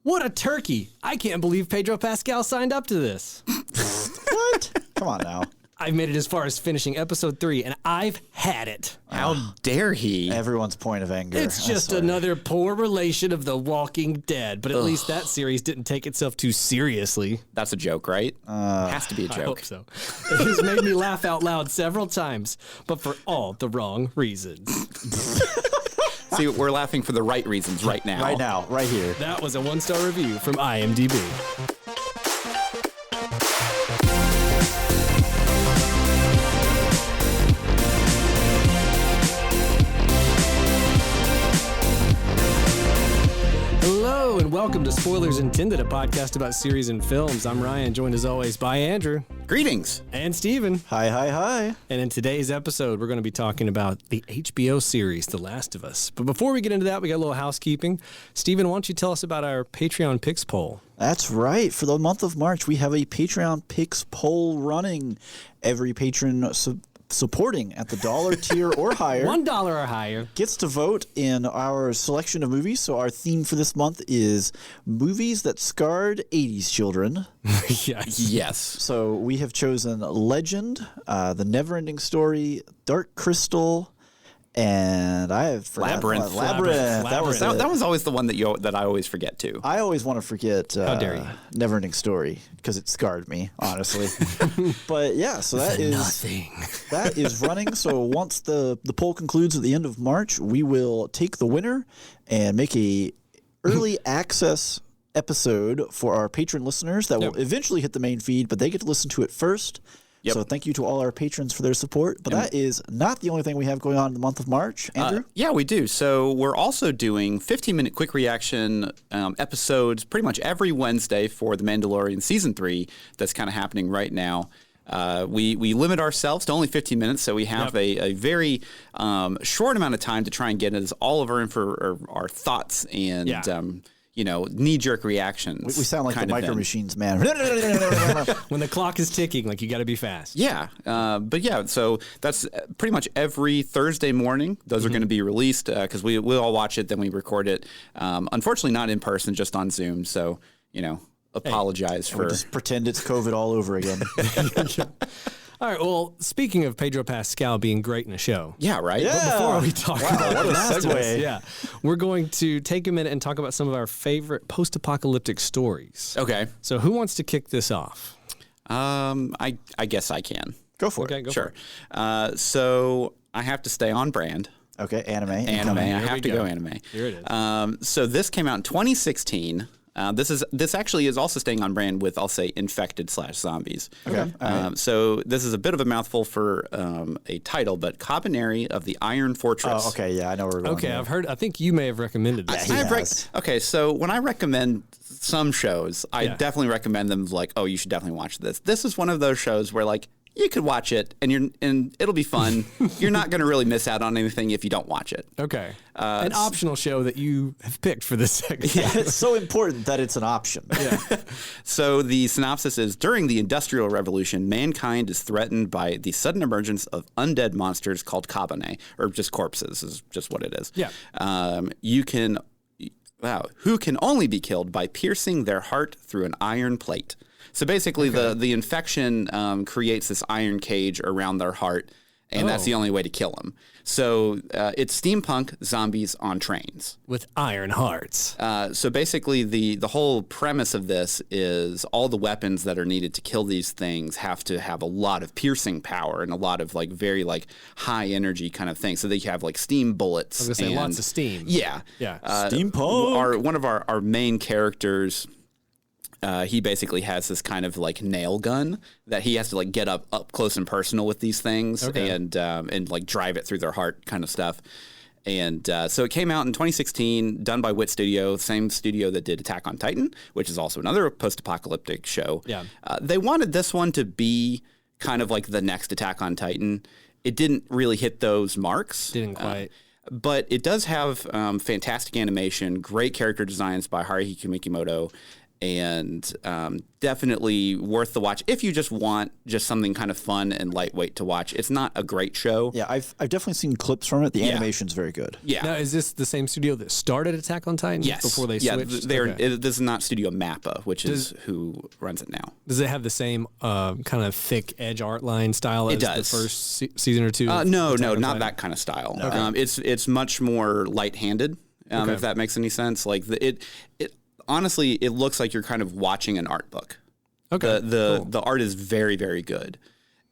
What a turkey. I can't believe Pedro Pascal signed up to this. What? Come on now. I've made it as far as finishing episode 3, and I've had it. How dare he? Everyone's point of anger. It's just another poor relation of The Walking Dead, but at least that series didn't take itself too seriously. That's a joke, right? Has to be a joke. I hope so. It has made me laugh out loud several times, but for all the wrong reasons. See, we're laughing for the right reasons right now. Right now, right here. That was a 1-star review from IMDb. Hello and welcome to Spoilers Intended, a podcast about series and films. I'm Ryan, joined as always by Andrew. Greetings. And Steven. Hi, hi, hi. And in today's episode, we're going to be talking about the HBO series, The Last of Us. But before we get into that, we got a little housekeeping. Steven, why don't you tell us about our Patreon Picks poll? That's right. For the month of March, we have a Patreon Picks poll running. Every patron supporting at the $1 tier or higher. $1 or higher. Gets to vote in our selection of movies. So our theme for this month is movies that scarred 80s children. Yes. So we have chosen Legend, The Neverending Story, Dark Crystal, and I have forgotten Labyrinth. That was always the one that I always forget too. I always want to forget How dare you? Neverending Story because it scarred me, honestly. But yeah, so that is running. So once the poll concludes at the end of March, we will take the winner and make a early access episode for our patron listeners that will eventually hit the main feed, but they get to listen to it first. Yep. So thank you to all our patrons for their support. But that is not the only thing we have going on in the month of March. Andrew? Yeah, we do. So we're also doing 15-minute quick reaction episodes pretty much every Wednesday for The Mandalorian Season 3 that's kind of happening right now. We limit ourselves to only 15 minutes, so we have a very short amount of time to try and get into all of our thoughts and knee-jerk reactions. We sound like the Micro Machines, man. When the clock is ticking, like you got to be fast. Yeah. So that's pretty much every Thursday morning. Those are going to be released because we'll all watch it, then we record it. Unfortunately, not in person, just on Zoom. So, apologize for... We'll just pretend it's COVID all over again. All right, well, speaking of Pedro Pascal being great in a show. Yeah, right? Yeah. But before we talk about what a Last of Us, segue. we're going to take a minute and talk about some of our favorite post-apocalyptic stories. Okay. So who wants to kick this off? I guess I can. Go for Okay, it. go Sure. for it. So I have to stay on brand. Okay, anime. I have to go anime. Here it is. So this came out in 2016. This actually is also staying on brand with, I'll say, infected/zombies. Okay. So this is a bit of a mouthful for a title, but Cabaneri of the Iron Fortress. Oh, okay. Yeah, I know where we're going. Okay, here. I've heard. I think you may have recommended this. Okay, so when I recommend some shows, I definitely recommend them like, oh, you should definitely watch this. This is one of those shows where like you could watch it and it'll be fun. You're not going to really miss out on anything if you don't watch it. Okay. An optional show that you have picked for this segment. Yeah, it's so important that it's an option. Yeah. So the synopsis is, during the Industrial Revolution, mankind is threatened by the sudden emergence of undead monsters called Kabane, or just corpses is just what it is. Yeah. Who can only be killed by piercing their heart through an iron plate. So basically the infection creates this iron cage around their heart, and that's the only way to kill them. So it's steampunk zombies on trains. With iron hearts. So basically the whole premise of this is all the weapons that are needed to kill these things have to have a lot of piercing power and a lot of like very like high energy kind of thing. So they have like steam bullets. I was going to say lots of steam. Yeah. Yeah. Steampunk. One of our main characters... he basically has this kind of like nail gun that he has to like get up close and personal with these things and like drive it through their heart kind of stuff. And so it came out in 2016, done by Wit Studio, same studio that did Attack on Titan, which is also another post-apocalyptic show. Yeah. They wanted this one to be kind of like the next Attack on Titan. It didn't really hit those marks. Didn't quite. But it does have fantastic animation, great character designs by Haruhi Mikimoto, and definitely worth the watch if you just want something kind of fun and lightweight to watch. It's not a great show. Yeah, I've definitely seen clips from it. The animation's very good. Yeah. Now, is this the same studio that started Attack on Titan? Yes. Before they switched? This is not Studio Mappa, which is who runs it now. Does it have the same kind of thick edge art line style as the first season or two? No, not that kind of style. Okay. It's much more light-handed, if that makes any sense. Like it honestly, it looks like you're kind of watching an art book. Okay. The art is very, very good.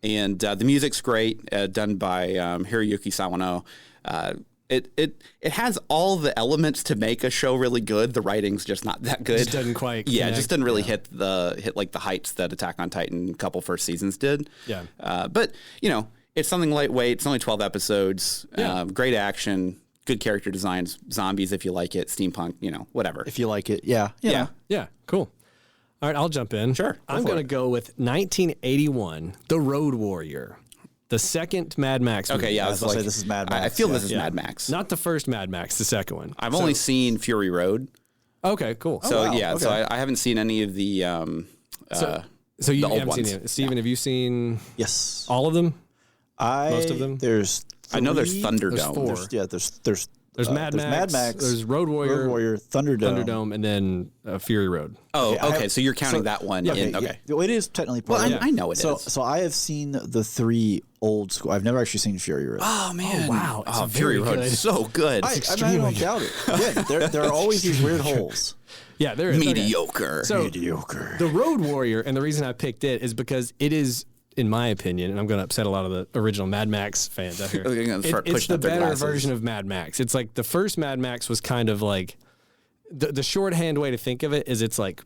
And the music's great, done by Hiroyuki Sawano. It has all the elements to make a show really good. The writing's just not that good. It just doesn't quite Yeah, connect. it just didn't really hit like the heights that Attack on Titan a couple first seasons did. Yeah. But, it's something lightweight. It's only 12 episodes. Yeah. Great action. Good character designs, zombies if you like it, steampunk, whatever. If you like it, yeah. Yeah, cool. All right, I'll jump in. Sure. I'm going to go with 1981, The Road Warrior, the second Mad Max movie. Okay, yeah. I was gonna say this is Mad Max. I feel yeah. this is Mad Max. Not the first Mad Max, the second one. I've only seen Fury Road. Okay, cool. So, wow, so okay. I haven't seen any of the So you the old haven't seen ones. it. Steven, have you seen Yes. all of them? Most of them? There's I know there's three. Thunderdome. four. There's Mad Max. There's Road Warrior. Thunderdome. and then Fury Road. Oh, Okay, okay. So you're counting that one in. Okay. Yeah. Well, it is technically part Well, of it. I know it so, is. So I have seen the three old school. I've never actually seen Fury Road. Oh man! wow. It's Fury very Road good. is so good. I don't doubt it. Again, there are always these weird holes. Yeah, there is. Okay. Mediocre. So Mediocre. The Road Warrior, and the reason I picked it is because it is, in my opinion, and I'm going to upset a lot of the original Mad Max fans out here. They're gonna start It's pushing the up their better glasses. version of Mad Max. It's like the first Mad Max was kind of like the shorthand way to think of it is it's like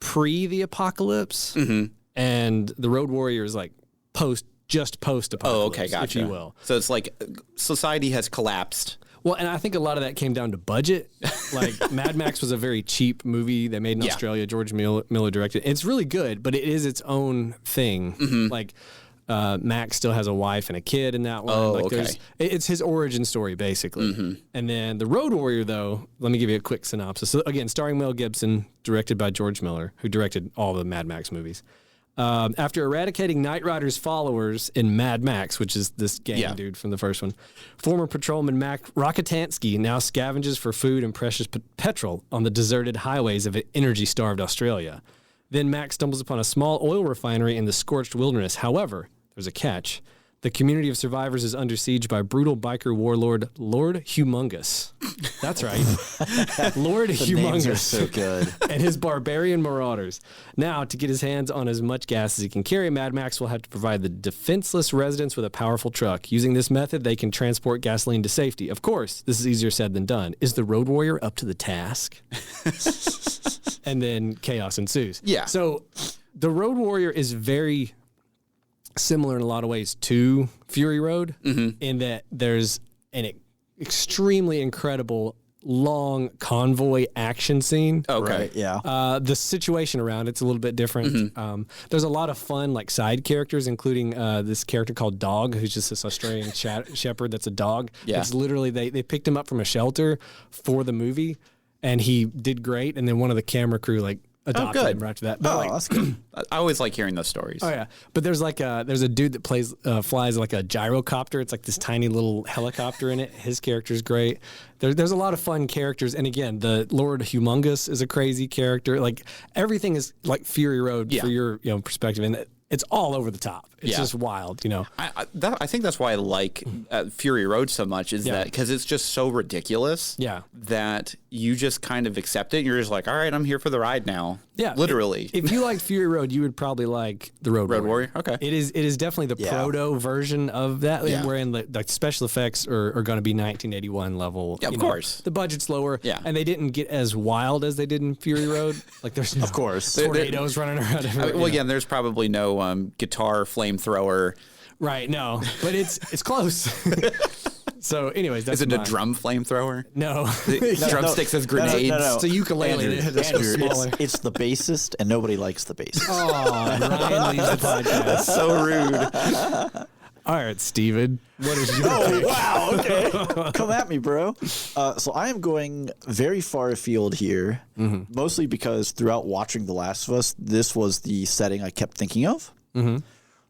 pre the apocalypse, and the Road Warrior is like post apocalypse. Oh, okay, gotcha. If you will. So it's like society has collapsed. Well, and I think a lot of that came down to budget. Like Mad Max was a very cheap movie they made in Yeah. Australia. George Miller directed. It's really good, but it is its own thing. Like Max still has a wife and a kid in that one. Oh, like okay. It's his origin story basically. And then the Road Warrior, though, let me give you a quick synopsis. So again, starring Mel Gibson, directed by George Miller, who directed all the Mad Max movies. After eradicating Knight Rider's followers in Mad Max, which is this gang dude from the first one, former patrolman Mac Rockatansky now scavenges for food and precious petrol on the deserted highways of energy-starved Australia. Then Mac stumbles upon a small oil refinery in the scorched wilderness. However, there's a catch. The community of survivors is under siege by brutal biker warlord Lord Humongous. That's right. Lord The names are Humongous. so good. And his barbarian marauders. Now, to get his hands on as much gas as he can carry, Mad Max will have to provide the defenseless residents with a powerful truck. Using this method, they can transport gasoline to safety. Of course, this is easier said than done. Is the Road Warrior up to the task? And then chaos ensues. Yeah. So the Road Warrior is very similar in a lot of ways to Fury Road in that there's an extremely incredible long convoy action scene. Okay. Right, yeah. The situation around it's a little bit different. There's a lot of fun like side characters, including this character called Dog, who's just this Australian shepherd that's a dog. Yeah. It's literally they picked him up from a shelter for the movie, and he did great. And then one of the camera crew like adopted good. him right after that. But like, That's good. I always like hearing those stories. oh yeah, but there's like there's a dude that flies like a gyrocopter. It's like this tiny little helicopter in it. His character's great. There's a lot of fun characters, and again, the Lord Humongous is a crazy character. Like everything is like Fury Road for your perspective, and it's all over the top. It's just wild, I think that's why I like Fury Road so much is that because it's just so ridiculous that you just kind of accept it. You're just like, all right, I'm here for the ride now. Yeah, literally. If you like Fury Road, you would probably like the Road Warrior. Okay. It is definitely the proto version of that, Yeah. wherein the special effects are going to be 1981 level. Yeah, of course. The budget's lower. Yeah. And they didn't get as wild as they did in Fury Road. Like there's no Of course. tornadoes running around everywhere. Well, again, there's probably no guitar flamethrower. Right, no, but it's close. So, anyways, that's Is it a mine. drum flamethrower? No, Drumsticks as grenades. no. it's a ukulele. Andrew, It's just smaller. it's the bassist, and nobody likes the bassist. Oh, Ryan leaves the podcast. So rude. All right, Steven. What is your pick? Wow, okay. Come at me, bro. So I am going very far afield here, mostly because throughout watching The Last of Us, this was the setting I kept thinking of.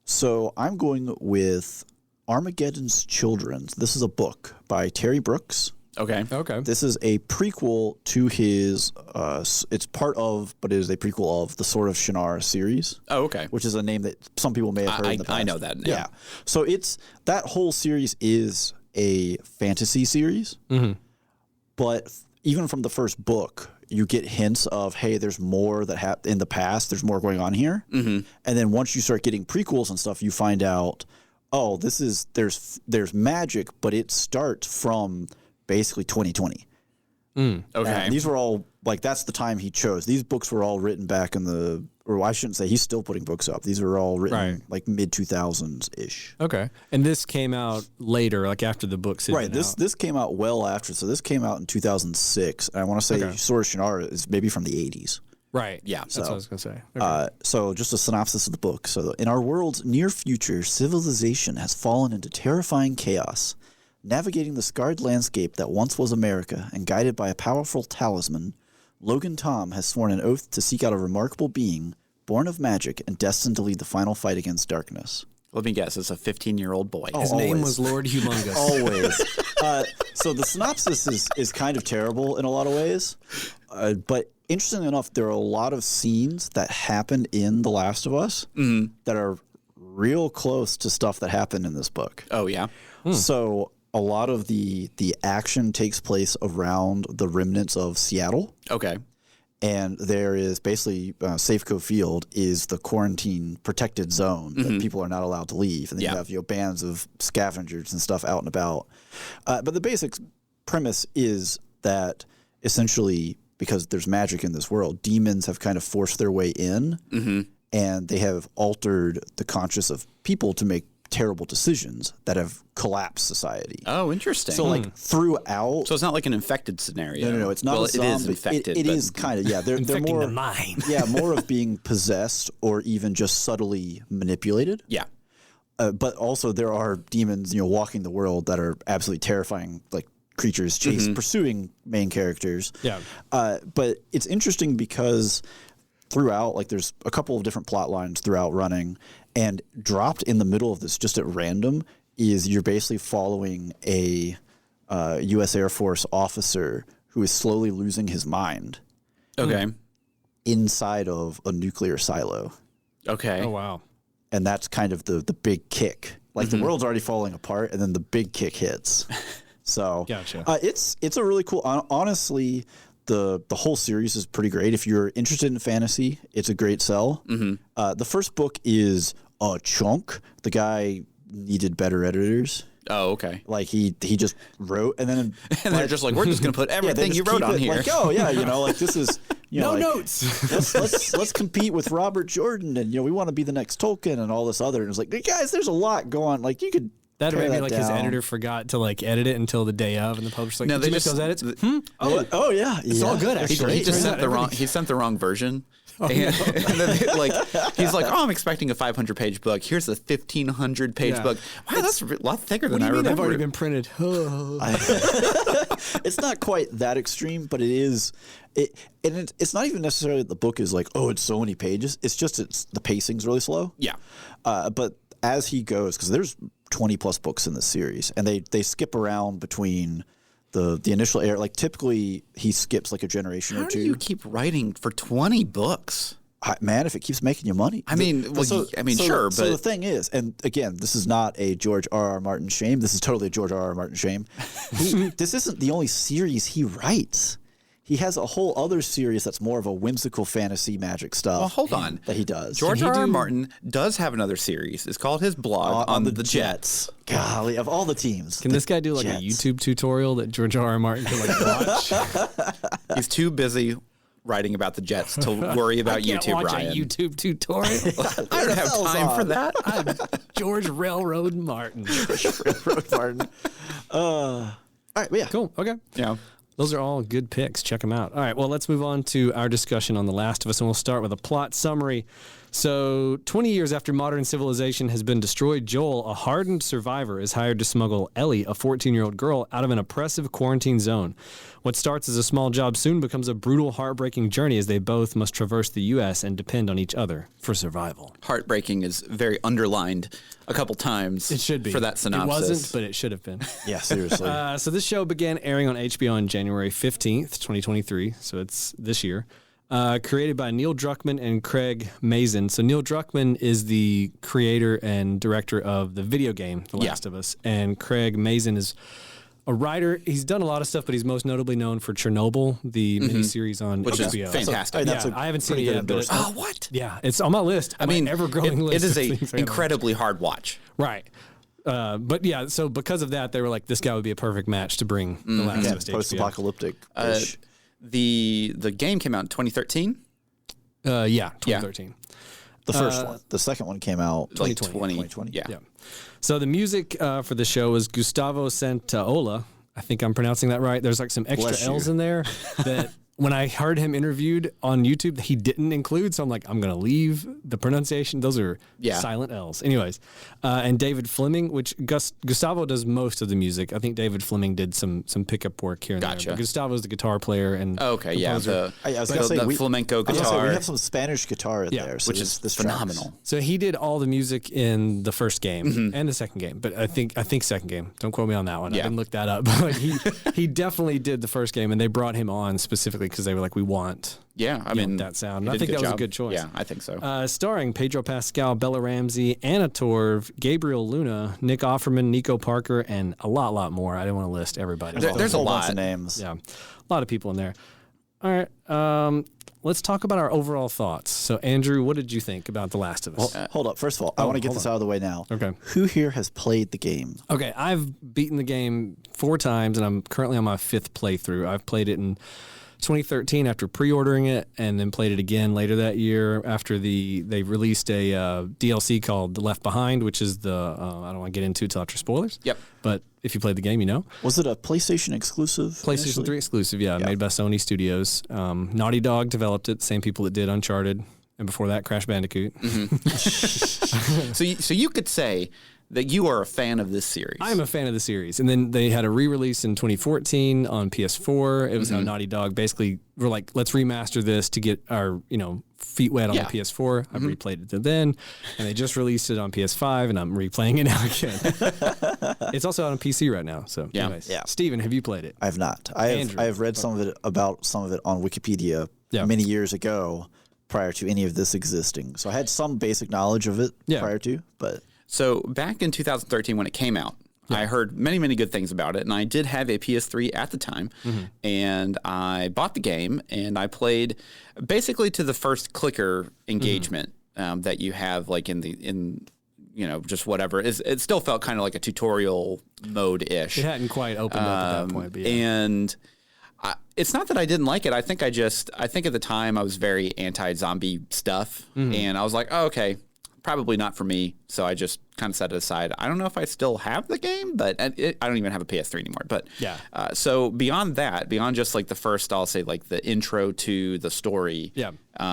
So I'm going with Armageddon's Children. This is a book by Terry Brooks. Okay. This is a prequel to his, it's part of, but it is a prequel of the Sword of Shannara series. Oh, okay. Which is a name that some people may have heard in the past. I know that name. Yeah. So that whole series is a fantasy series. But even from the first book, you get hints of, hey, there's more that in the past. There's more going on here. And then once you start getting prequels and stuff, you find out, oh, there's magic, but it starts from basically 2020. Okay. And these were all, like, that's the time he chose. These books were all written back or I shouldn't say, he's still putting books up. These were all written like mid-2000s-ish. Okay. And this came out later, like after the books had been out. This came out well after. So this came out in 2006. And I want to say Sword of Shannara is maybe from the 80s. Right. Yeah. That's what I was going to say. Okay. So just a synopsis of the book. So in our world's near future, civilization has fallen into terrifying chaos. Navigating the scarred landscape that once was America and guided by a powerful talisman, Logan Tom has sworn an oath to seek out a remarkable being, born of magic and destined to lead the final fight against darkness. Let me guess, it's a 15-year-old boy. His name was Lord Humongous. Always. So the synopsis is kind of terrible in a lot of ways. But interestingly enough, there are a lot of scenes that happened in The Last of Us that are real close to stuff that happened in this book. Oh, yeah? So a lot of the action takes place around the remnants of Seattle. Okay. And there is basically Safeco Field is the quarantine protected zone that people are not allowed to leave. And then you have bands of scavengers and stuff out and about. But the basic premise is that essentially, because there's magic in this world, demons have kind of forced their way in and they have altered the conscience of people to make terrible decisions that have collapsed society. Oh, interesting. So like throughout, so it's not like an infected scenario. No, it's not. Well, a zombie. it is infected. It is kind of They're Infecting more the mind. more of being possessed or even just subtly manipulated. Yeah. But also there are demons, walking the world that are absolutely terrifying, like creatures pursuing main characters. Yeah. But it's interesting because throughout, like there's a couple of different plot lines throughout running, and dropped in the middle of this just at random is you're basically following a U.S. Air Force officer who is slowly losing his mind. Okay. Inside of a nuclear silo. Okay. Oh, wow. And that's kind of the big kick. Like the world's already falling apart, and then the big kick hits. So Gotcha. It's a really cool. Honestly, the whole series is pretty great. If you're interested in fantasy, it's a great sell. The first book is a chunk. The guy needed better editors. Oh, okay. Like he just wrote, and then And they're just like, we're just going to put everything you wrote on here. Like, oh yeah, like this is No like, notes. let's compete with Robert Jordan, and we want to be the next Tolkien and all this other. And it's like, guys, there's a lot going. Like you could. That pare might be that like down. his editor forgot to like edit it until the day of, and the publisher's like, No, did they you make just- those edits? Oh yeah, It's all good, That's actually. He great. just sent the Everything. wrong. He sent the wrong version. And then he's like, oh, I'm expecting a 500-page book. Here's a 1,500-page Yeah. book. Wow, that's a lot thicker What than do you I mean? I've remember. already been printed. It's not quite that extreme, but it is. It's not even necessarily that the book is like, oh, it's so many pages. It's just the pacing's really slow. Yeah. But as he goes, because there's 20 plus books in this series, and they skip around between the initial air. Like typically, he skips like a generation How or do two. you keep writing for 20 books? Man, if it keeps making you money. I mean, sure, So but the thing is, and again, this is not a George R.R. Martin shame. This is totally a George R.R. Martin shame. This isn't the only series he writes. He has a whole other series that's more of a whimsical fantasy magic stuff. Well, hold on. That he does. George Can he R.R. do- Martin does have another series. It's called his blog on the Jets. Golly, of all the teams. Can this guy do like Jets. a YouTube tutorial that George R.R. Martin can like watch? He's too busy writing about the Jets to worry about Can't YouTube, watch Ryan. a YouTube tutorial. I don't have time for that. I'm George Railroad Martin. Railroad Martin. All right, but yeah. Cool. Okay. Yeah. Those are all good picks. Check them out. All right. Well, let's move on to our discussion on The Last of Us, and we'll start with a plot summary. So 20 years after modern civilization has been destroyed, Joel, a hardened survivor, is hired to smuggle Ellie, a 14-year-old girl, out of an oppressive quarantine zone. What starts as a small job soon becomes a brutal, heartbreaking journey as they both must traverse the U.S. and depend on each other for survival. Heartbreaking is very underlined a couple times. It should be. For that synopsis. It wasn't, but it should have been. Yeah, seriously. So this show began airing on HBO on January 15th, 2023. So it's this year. Created by Neil Druckmann and Craig Mazin. So Neil Druckmann is the creator and director of the video game The Last of Us, and Craig Mazin is a writer. He's done a lot of stuff, but he's most notably known for Chernobyl, the miniseries on Which HBO. is fantastic. I haven't seen it yet. But what? Yeah, it's on my list. I mean, ever-growing list. It is of a things incredibly hard watch. Right. But yeah, so because of that, they were like, this guy would be a perfect match to bring The Last of Us to HBO. Post-apocalyptic. The game came out in 2013. 2013. The first one. The second one came out 2020. Yeah. So the music for the show is Gustavo Santaola. I think I'm pronouncing that right. There's like some extra L's in there that when I heard him interviewed on YouTube, he didn't include. So I'm like, I'm going to leave the pronunciation. Those are silent L's. Anyways, and David Fleming, which Gustavo does most of the music. I think David Fleming did some pickup work here and there. But Gustavo's the guitar player and composer. I was going to say, flamenco guitar. We have some Spanish guitar in there, so which is phenomenal. So he did all the music in the first game and the second game, but I think second game. Don't quote me on that one. I didn't look that up. But he definitely did the first game, and they brought him on specifically because they were like, we want that sound. And I think that was a good choice. Yeah, I think so. Starring Pedro Pascal, Bella Ramsey, Anna Torv, Gabriel Luna, Nick Offerman, Nico Parker, and a lot more. I didn't want to list everybody. There's a lot of names. Yeah, a lot of people in there. All right, let's talk about our overall thoughts. So, Andrew, what did you think about The Last of Us? Hold up. First of all, I want to get this out of the way now. Okay. Who here has played the game? Okay, I've beaten the game 4 times, and I'm currently on my 5th playthrough. I've played it in 2013 after pre-ordering it, and then played it again later that year after they released a DLC called The Left Behind, which is I don't want to get into it till after spoilers. Yep. But if you played the game, you know. Was it a PlayStation exclusive? PlayStation 3 exclusive, made by Sony Studios. Naughty Dog developed it, same people that did Uncharted, and before that, Crash Bandicoot. So you could say that you are a fan of this series. I'm a fan of the series. And then they had a re-release in 2014 on PS4. It was how Naughty Dog basically were like, let's remaster this to get our, feet wet on the PS4. I've replayed it then, and they just released it on PS5, and I'm replaying it now again. It's also out on PC right now. So, anyways. Steven, have you played it? I have not. I have read some of it on Wikipedia many years ago prior to any of this existing. So I had some basic knowledge of it prior to, but... So back in 2013 when it came out, I heard many, many good things about it, and I did have a PS3 at the time, and I bought the game, and I played basically to the first clicker engagement that you have, like in just whatever. It still felt kind of like a tutorial mode-ish. It hadn't quite opened up at that point. But And it's not that I didn't like it. I think at the time I was very anti-zombie stuff, and I was like, oh, okay. Probably not for me, so I just kind of set it aside. I don't know if I still have the game, but I don't even have a PS3 anymore. But so beyond that, beyond just like the first, I'll say like the intro to the story,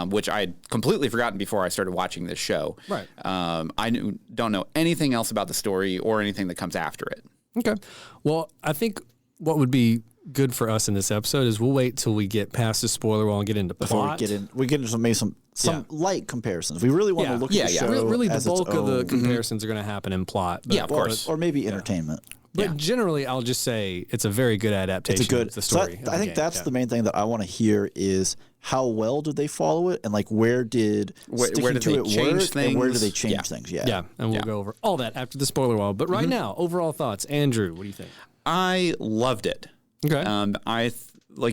which I had completely forgotten before I started watching this show. Right. I don't know anything else about the story or anything that comes after it. Okay. Well, I think what would be good for us in this episode is we'll wait till we get past the spoiler wall and get into plot. Before we get into some light comparisons. We really want to look at the show. Really, the bulk of the comparisons are going to happen in plot. But, of course. Or maybe entertainment. But generally, I'll just say it's a very good adaptation of the story. I think that's the main thing that I want to hear is how well did they follow it, and like where did sticking to it work, and where did they change things? Yeah, and we'll go over all that after the spoiler wall. But right now, overall thoughts. Andrew, what do you think? I loved it. Okay.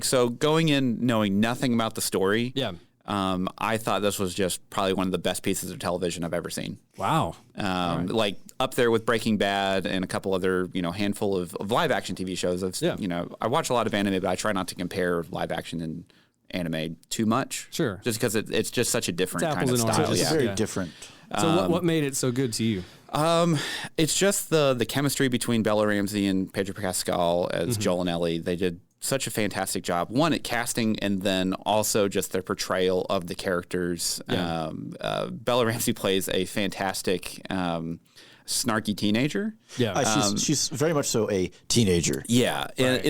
So going in knowing nothing about the story. Yeah. I thought this was just probably one of the best pieces of television I've ever seen. Wow. Like up there with Breaking Bad and a couple other, handful of live action TV shows. I watch a lot of anime, but I try not to compare live action and anime too much. Sure. Just because it's just such a different kind of style. It's very different. So what made it so good to you? It's just the chemistry between Bella Ramsey and Pedro Pascal as Joel and Ellie. They did such a fantastic job. One, at casting, and then also just their portrayal of the characters. Yeah. Bella Ramsey plays a fantastic snarky teenager. Yeah. She's very much so a teenager. Yeah, Right.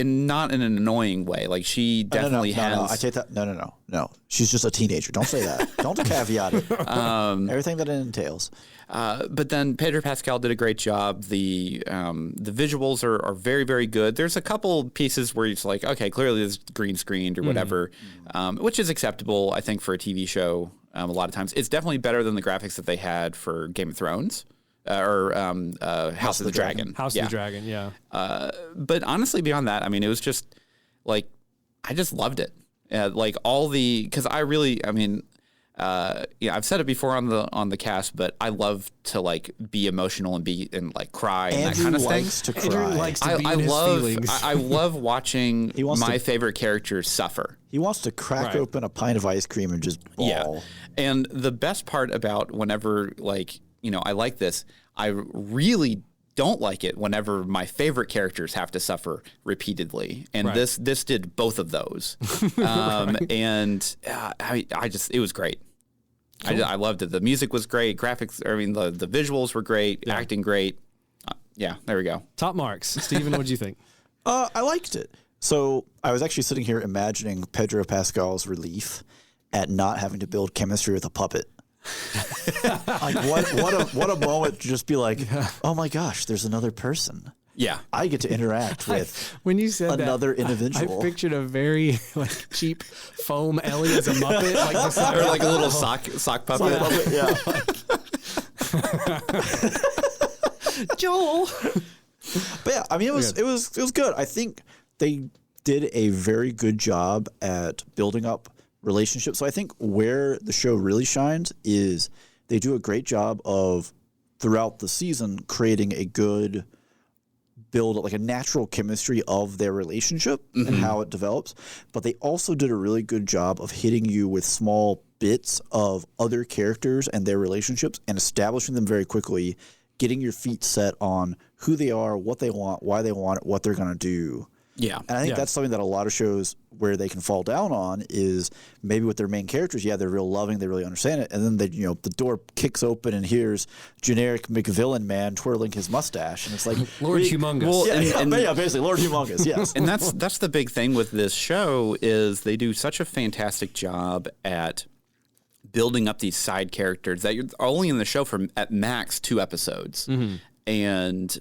not in an annoying way. Like she definitely has. No, I take that. No. She's just a teenager. Don't say that. Don't caveat it. Everything that it entails. But then Pedro Pascal did a great job. The visuals are very, very good. There's a couple pieces where it's like, okay, clearly this is green screened or whatever, which is acceptable, I think, for a TV show. A lot of times, it's definitely better than the graphics that they had for Game of Thrones or House of the Dragon. House of the Dragon, yeah. But honestly, beyond that, I mean, it was just like I just loved it. Like all the because I mean. I've said it before on the cast, but I love to like be emotional and like cry and Andrew that kind of likes thing. to cry. Andrew likes to be in his feelings. I love watching my to- favorite characters suffer. He wants to crack Right. open a pint of ice cream and just bawl. Yeah, and the best part about whenever like I like this, I really don't like it whenever my favorite characters have to suffer repeatedly, and Right. this did both of those, and it was great. I loved it. The music was great. Graphics, I mean, the visuals were great. Yeah. Acting great. Yeah, there we go. Top marks. Steven, what'd you think? I liked it. So I was actually sitting here imagining Pedro Pascal's relief at not having to build chemistry with a puppet. Like what a moment to just be like, oh my gosh, there's anher person. Yeah. I get to interact with When you said another that, individual. I pictured a very like cheap foam Ellie as a Muppet, like just Or like a little sock puppet. Yeah. Joel. But yeah, I mean, it was good. I think they did a very good job at building up relationships. So I think where the show really shines is they do a great job of throughout the season creating a good build, like a natural chemistry of their relationship and how it develops. But they also did a really good job of hitting you with small bits of other characters and their relationships and establishing them very quickly, getting your feet set on who they are, what they want, why they want it, what they're going to do. Yeah. And I think that's something that a lot of shows where they can fall down on is maybe with their main characters, yeah, they're real loving, they really understand it, and then the door kicks open and here's generic McVillain man twirling his mustache, and it's like Lord Humongous. Well, yeah, basically Lord Humongous, yes. And that's the big thing with this show is they do such a fantastic job at building up these side characters that you're only in the show for at max 2 episodes, and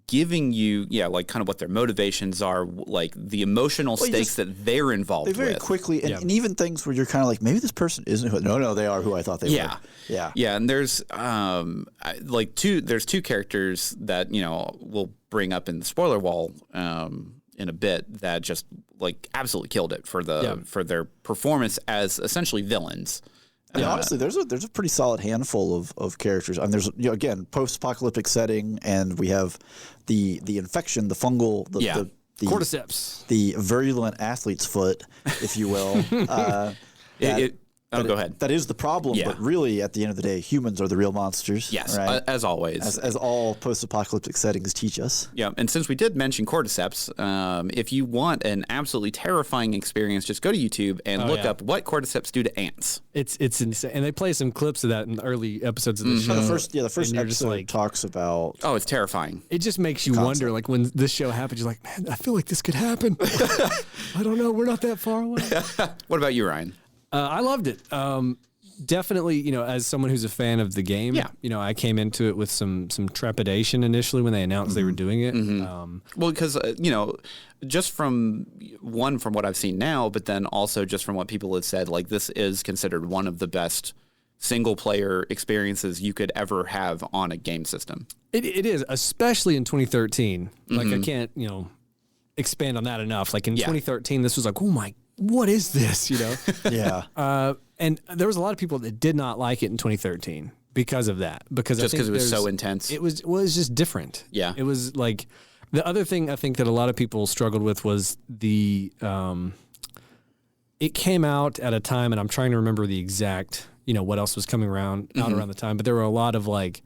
giving you, like kind of what their motivations are, like the emotional stakes that they're involved They very with. quickly, and even things where you're kind of like, maybe this person isn't who. No, they are who I thought they were. Yeah. And there's there's 2 characters that we'll bring up in the spoiler wall in a bit that just like absolutely killed it for their performance as essentially villains. I mean, honestly, there's a pretty solid handful of characters. I mean, there's again post-apocalyptic setting, and we have the infection, the fungal, the Cordyceps, the virulent athlete's foot, if you will. Go ahead. That is the problem, but really, at the end of the day, humans are the real monsters. Yes, right? as always. As all post-apocalyptic settings teach us. Yeah, and since we did mention cordyceps, if you want an absolutely terrifying experience, just go to YouTube and look up what cordyceps do to ants. It's insane, and they play some clips of that in the early episodes of the show. The first episode talks about. Oh, it's terrifying. It just makes you wonder, like when this show happens, you're like, man, I feel like this could happen. I don't know, we're not that far away. What about you, Ryan? I loved it. Definitely, as someone who's a fan of the game, I came into it with some trepidation initially when they announced they were doing it. Well, because, just from what I've seen now, but then also just from what people have said, like this is considered one of the best single player experiences you could ever have on a game system. It is, especially in 2013. Like I can't, expand on that enough. Like in 2013, this was like, oh my, what is this? Yeah. And there was a lot of people that did not like it in 2013 because of that. Because just because it was so intense. It was just different. Yeah. It was like the other thing I think that a lot of people struggled with was the it came out at a time, and I'm trying to remember the exact what else was coming out around the time, but there were a lot of like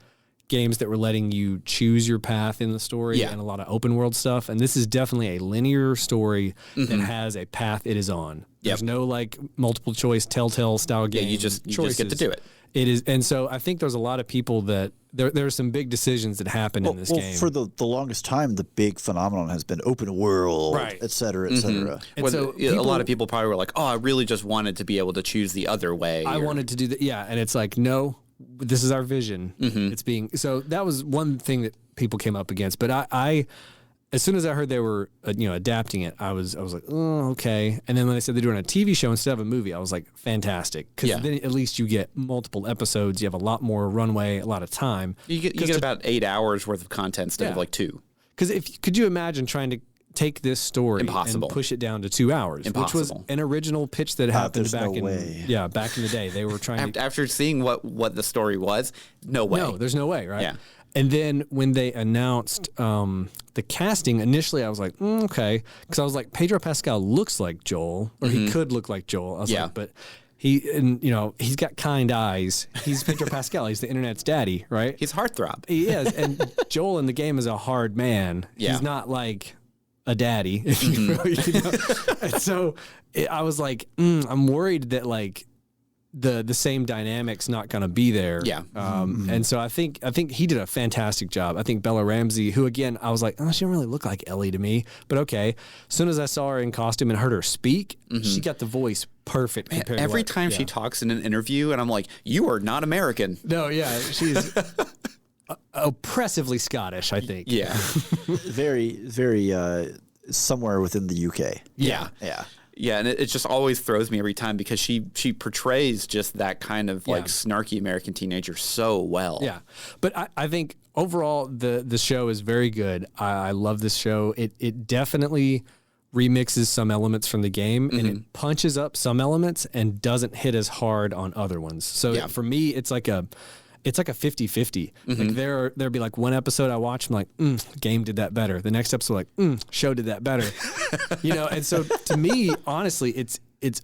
games that were letting you choose your path in the story and a lot of open world stuff. And this is definitely a linear story that has a path it is on. There's no like multiple choice Telltale style game. Yeah, you just get to do it. It is, and so I think there's a lot of people that there are some big decisions that happen in this game. For the longest time, the big phenomenon has been open world, et cetera, et cetera. And so a lot of people probably were like, "Oh, I really just wanted to be able to choose the other way." I wanted to do that, and it's like, no, this is our vision. It's being so. That was one thing that people came up against, but I as soon as I heard they were adapting it, I was like, oh, okay. And then when they said they're doing a TV show instead of a movie, I was like, fantastic, because then at least you get multiple episodes. You have a lot more runway, a lot of time. You get about 8 hours worth of content instead of like 2. Because could you imagine trying to take this story and push it down to 2 hours, which was an original pitch that happened back in the day. They were trying after seeing what the story was, no way. No, there's no way, right? Yeah. And then when they announced the casting, initially I was like, okay, because I was like, Pedro Pascal looks like Joel, or he could look like Joel. I was like, but he's got kind eyes. He's Pedro Pascal. He's the internet's daddy, right? He's heartthrob. He is, and Joel in the game is a hard man. Yeah. He's not like a daddy. If you know? And so I was like, I'm worried that like the same dynamic's not going to be there. Yeah. And so I think he did a fantastic job. I think Bella Ramsey, who again, I was like, oh, she don't really look like Ellie to me, but okay. As soon as I saw her in costume and heard her speak, she got the voice perfect. Compared every to time she talks in an interview, and I'm like, you are not American. No, she's oppressively Scottish, I think. Yeah. Very, very somewhere within the UK. Yeah. Yeah, and it just always throws me every time because she portrays just that kind of like snarky American teenager so well. Yeah, but I think overall the show is very good. I love this show. It definitely remixes some elements from the game and it punches up some elements and doesn't hit as hard on other ones. So for me, it's like a 50-50. Like there'll be like one episode I watch, I'm like, game did that better. The next episode, like, show did that better. And so to me, honestly, it's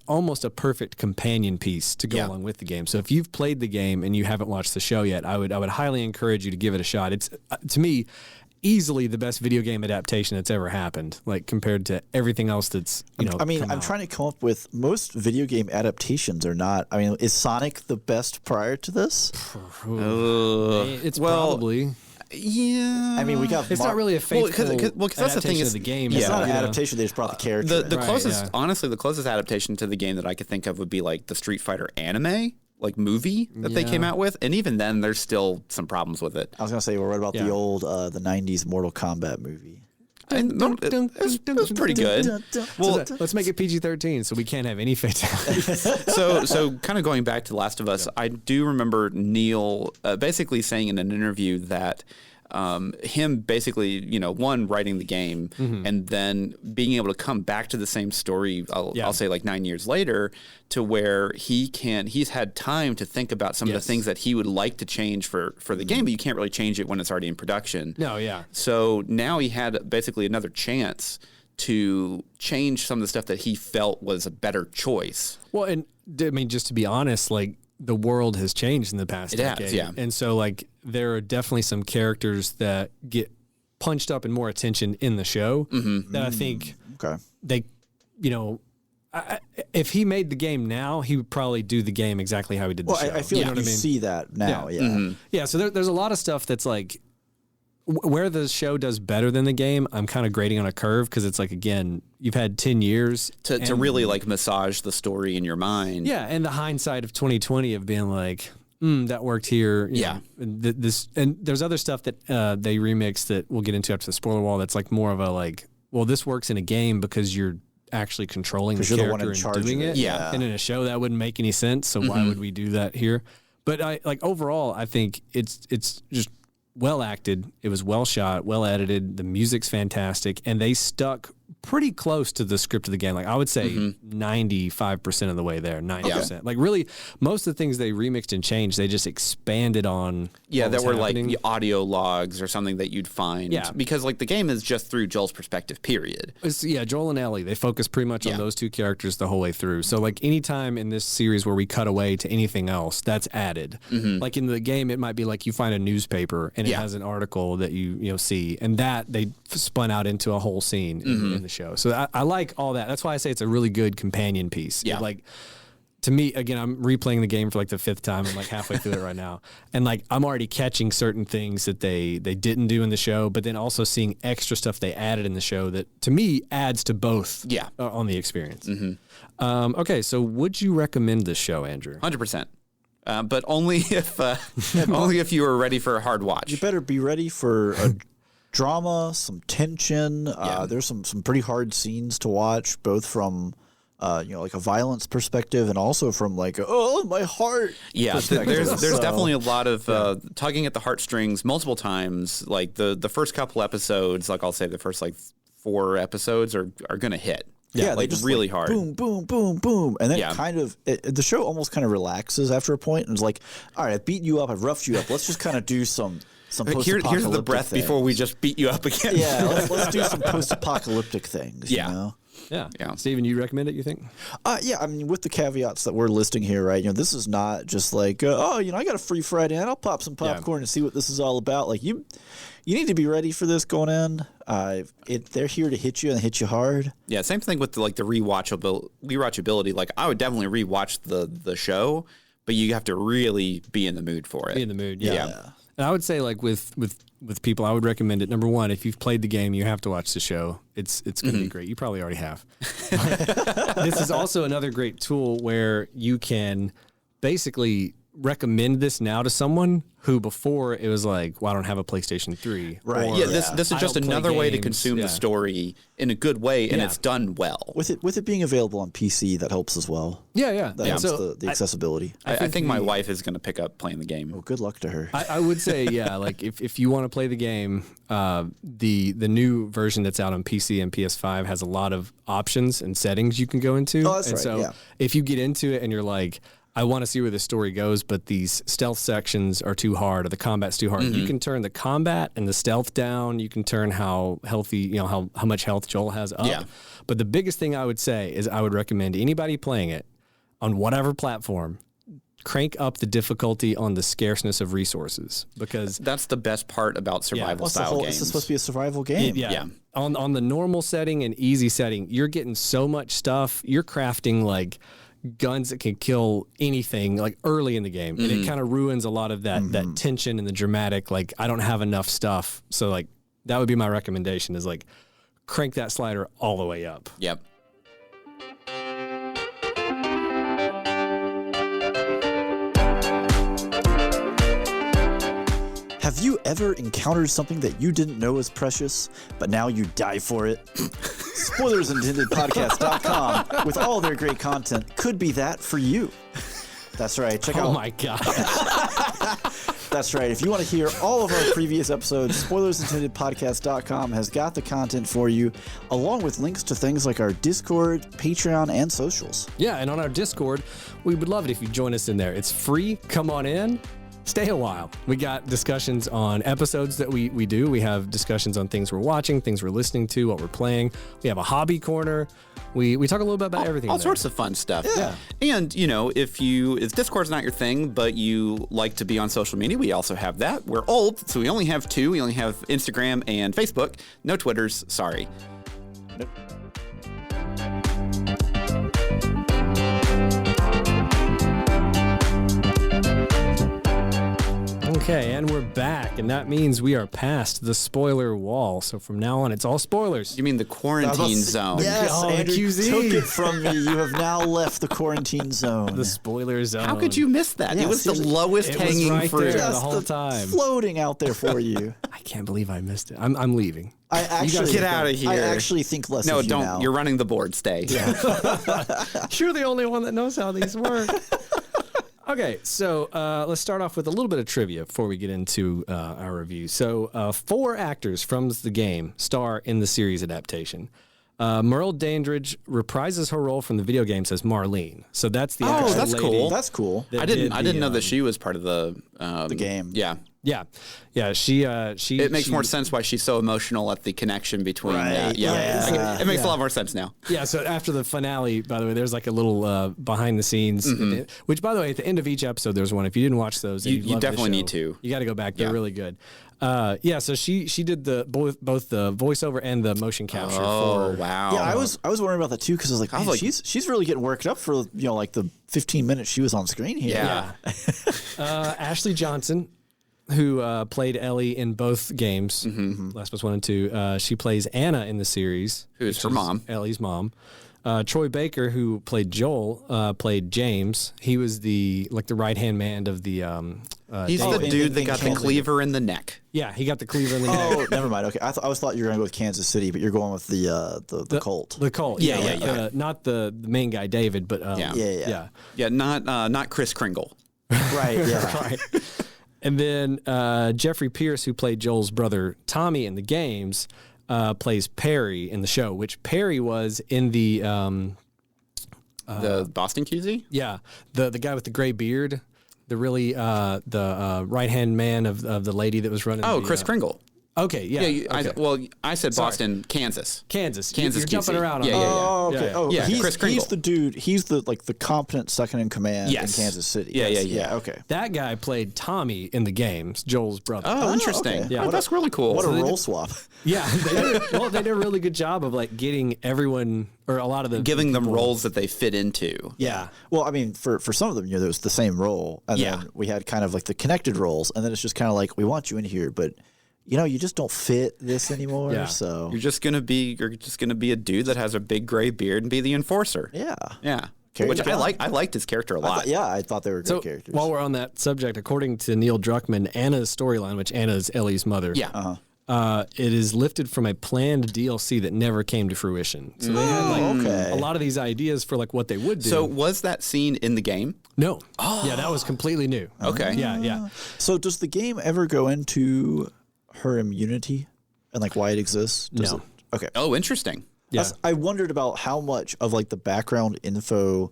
almost a perfect companion piece to go along with the game. So if you've played the game and you haven't watched the show yet, I would highly encourage you to give it a shot. It's to me easily the best video game adaptation that's ever happened, like compared to everything else that's I'm trying to come up with most video game adaptations are not. I mean, is Sonic the best prior to this? It's probably. Yeah, I mean, we got. It's not really a faithful because that's the thing is the game. It's not an adaptation. They just brought the character. The closest, honestly, the closest adaptation to the game that I could think of would be like the Street Fighter anime, like movie that they came out with, and even then, there's still some problems with it. I was gonna say, we're right about the old the '90s Mortal Kombat movie. It was pretty good. Well, let's make it PG-13 so we can't have any fatalities. So kind of going back to The Last of Us, I do remember Neil basically saying in an interview that him basically, one, writing the game and then being able to come back to the same story, I'll say like 9 years later, to where he's had time to think about some of the things that he would like to change for the game, but you can't really change it when it's already in production. No, yeah. So now he had basically another chance to change some of the stuff that he felt was a better choice. Well, and I mean, just to be honest, like, the world has changed in the past decade. Yeah. And so like there are definitely some characters that get punched up and more attention in the show that I think they, if he made the game now, he would probably do the game exactly how he did the show. I feel like you see that now. Yeah. So there's a lot of stuff that's like where the show does better than the game, I'm kind of grading on a curve because it's like, again, you've had 10 years to really like massage the story in your mind. Yeah, and the hindsight of 2020 of being like, that worked here. Yeah. And there's other stuff that they remixed that we'll get into after the spoiler wall that's like more of a like, well, this works in a game because you're actually controlling the character and doing it. Yeah. And in a show that wouldn't make any sense. So why would we do that here? But overall, I think it's just well acted. It was well shot, well edited. The music's fantastic, and they stuck pretty close to the script of the game. Like I would say 95% of the way there, 90%. Like really, most of the things they remixed and changed, they just expanded on. Yeah, that were happening. like the audio logs or something that you'd find. Yeah. Because like the game is just through Joel's perspective, period. Joel and Ellie, they focus pretty much on those two characters the whole way through. So like anytime in this series where we cut away to anything else, that's added. Like in the game, it might be like you find a newspaper and it has an article that you see, and that they spun out into a whole scene in the show. So I like all that. That's why I say it's a really good companion piece. Yeah. Like to me, again, I'm replaying the game for like the 5th time. I'm like halfway through it right now. And like I'm already catching certain things that they didn't do in the show, but then also seeing extra stuff they added in the show that to me adds to both on the experience. Okay, so would you recommend this show, Andrew? 100%. But only if you were ready for a hard watch. You better be ready for a drama, some tension. There's some pretty hard scenes to watch, both from like a violence perspective and also from like my heart. Yeah, perspective. there's definitely a lot of tugging at the heartstrings multiple times. Like the first couple episodes, like I'll say the first like 4 episodes are gonna hit. Yeah, like just really like, hard. Boom, boom, boom, boom, and then the show almost kind of relaxes after a point, and it's like, all right, I've beaten you up, I've roughed you up. Let's just kind of do some post-apocalyptic Here's the breath things. before we just beat you up again. Yeah, let's do some post-apocalyptic things. Yeah. You know? Yeah. Steven, you recommend it, you think? Yeah, I mean, with the caveats that we're listing here, right? This is not just like, I got a free Friday and I'll pop some popcorn and see what this is all about. Like you need to be ready for this going in. They're here to hit you and hit you hard. Yeah, same thing with the rewatchability. Like I would definitely rewatch the show, but you have to really be in the mood for it. Be in the mood, yeah. And I would say like with people, I would recommend it. Number one, if you've played the game, you have to watch the show. It's going to be great. You probably already have. This is also another great tool where you can basically recommend this now to someone who before it was like, well, I don't have a PlayStation 3. Right. Yeah, this is just another way to consume the story in a good way, and Yeah. it's done well. With it being available on PC, that helps as well. Yeah. That helps the accessibility. I think my wife is going to pick up playing the game. Well, good luck to her. I would say, like if you want to play the game, the new version that's out on PC and PS5 has a lot of options and settings you can go into. Oh, that's and right, so yeah. if you get into it and you're like, I want to see where the story goes, but these stealth sections are too hard or the combat's too hard. You can turn the combat and the stealth down. You can turn how healthy, how much health Joel has up. Yeah. But the biggest thing I would say is I would recommend anybody playing it on whatever platform, crank up the difficulty on the scarceness of resources, because That's the best part about survival style games. This is supposed to be a survival game. yeah. On the normal setting and easy setting, you're getting so much stuff. You're crafting like guns that can kill anything like early in the game, and it kind of ruins a lot of that tension and the dramatic. Like I don't have enough stuff, so like that would be my recommendation: is like crank that slider all the way up. Yep. Have you ever encountered something that you didn't know was precious, but now you die for it? SpoilersIntendedPodcast.com, with all their great content, could be that for you. That's right. Check out. Oh my god! That's right. If you want to hear all of our previous episodes, SpoilersIntendedPodcast.com has got the content for you, along with links to things like our Discord, Patreon, and socials. Yeah, and on our Discord, we would love it if you join us in there. It's free. Come on in. Stay a while. We got discussions on episodes that we do. We have discussions on things we're watching, things we're listening to, what we're playing. We have a hobby corner. We talk a little bit about everything. All sorts of fun stuff. Yeah. And, if Discord's not your thing, but you like to be on social media, we also have that. We're old, so we only have 2. We only have Instagram and Facebook. No Twitters. Sorry. Nope. Okay, and we're back, and that means we are past the spoiler wall. So from now on, it's all spoilers. You mean the quarantine zone? Yes, Oh, Andrew QZ. took it from me. You have now left the quarantine zone. The spoiler zone. How could you miss that? Yeah, it was seriously. the lowest It was hanging right fruit. there. the whole time. floating out there for you. I can't believe I missed it. I'm leaving. I actually get out of here. I actually think less No, of you don't. now. You're running the board. Stay. You're the only one that knows how these work. Okay, so let's start off with a little bit of trivia before we get into our review. So 4 actors from the game star in the series adaptation. Merle Dandridge reprises her role from the video games as Marlene. So that's the Oh, actual that's lady cool. That's cool. that I didn't know that she was part of the game. Yeah. Yeah, she. It makes more sense why she's so emotional at the connection between. Right. It makes a lot more sense now. Yeah, so after the finale, by the way, there's like a little behind the scenes, which, by the way, at the end of each episode, there's one. If you didn't watch those, and You love the definitely show, need to. You got to go back. They're Yeah. really good. So she did both the voiceover and the motion capture. Oh, for wow. Yeah, I was wondering about that too because I was like, man, she's really getting worked up for like the 15 minutes she was on screen here. Yeah. Ashley Johnson, who played Ellie in both games, Last of Us 1 and 2. She plays Anna in the series. Who's her mom. Ellie's mom. Troy Baker, who played Joel, played James. He was the right-hand man of the... He's David. the dude that got the cleaver in the neck. Yeah, he got the cleaver in the Oh, neck. never mind. Okay, I always thought you were going to go with Kansas City, but you're going with the Colt. The Colt. Yeah. Not the main guy, David, but... Yeah. Yeah, not Chris Kringle. Right. Yeah. Right. And then Jeffrey Pierce, who played Joel's brother Tommy in the games, plays Perry in the show, which Perry was in the Boston QZ? the guy with the gray beard, the really the right hand man of the lady that was running. Oh, Chris Kringle. Okay, yeah. Okay. I said Boston, Kansas. Kansas. Kansas You're jumping QC. around on Yeah, that. yeah, yeah. Oh, okay. Yeah. Oh, Yeah, he's Chris Kringle. the dude. He's the competent second in command Yes. in Kansas City. Yeah, Yes. yeah. Okay. That guy played Tommy in the games, Joel's brother. Oh, interesting. okay. Yeah, that's really cool. What a role swap. Yeah, they did a really good job of like getting everyone or a lot of the Giving them roles that they fit into. Yeah. Well, I mean, for some of them, there was the same role, and Yeah. then we had kind of like the connected roles, and then it's just kind of like we want you in here, but you just don't fit this anymore. Yeah. So You're just gonna be a dude that has a big gray beard and be the enforcer. yeah. Yeah. Carry Which it I on. liked his character a lot. I thought they were great So characters. while we're on that subject, according to Neil Druckmann, Anna's storyline, which Anna is Ellie's mother, Yeah. it is lifted from a planned DLC that never came to fruition. So they had like okay. a lot of these ideas for like what they would do. So was that scene in the game? no, yeah, that was completely new. Okay. Yeah. So does the game ever go into her immunity and like why it exists? Does No. it? Okay. Oh, interesting. Yeah. I wondered about how much of like the background info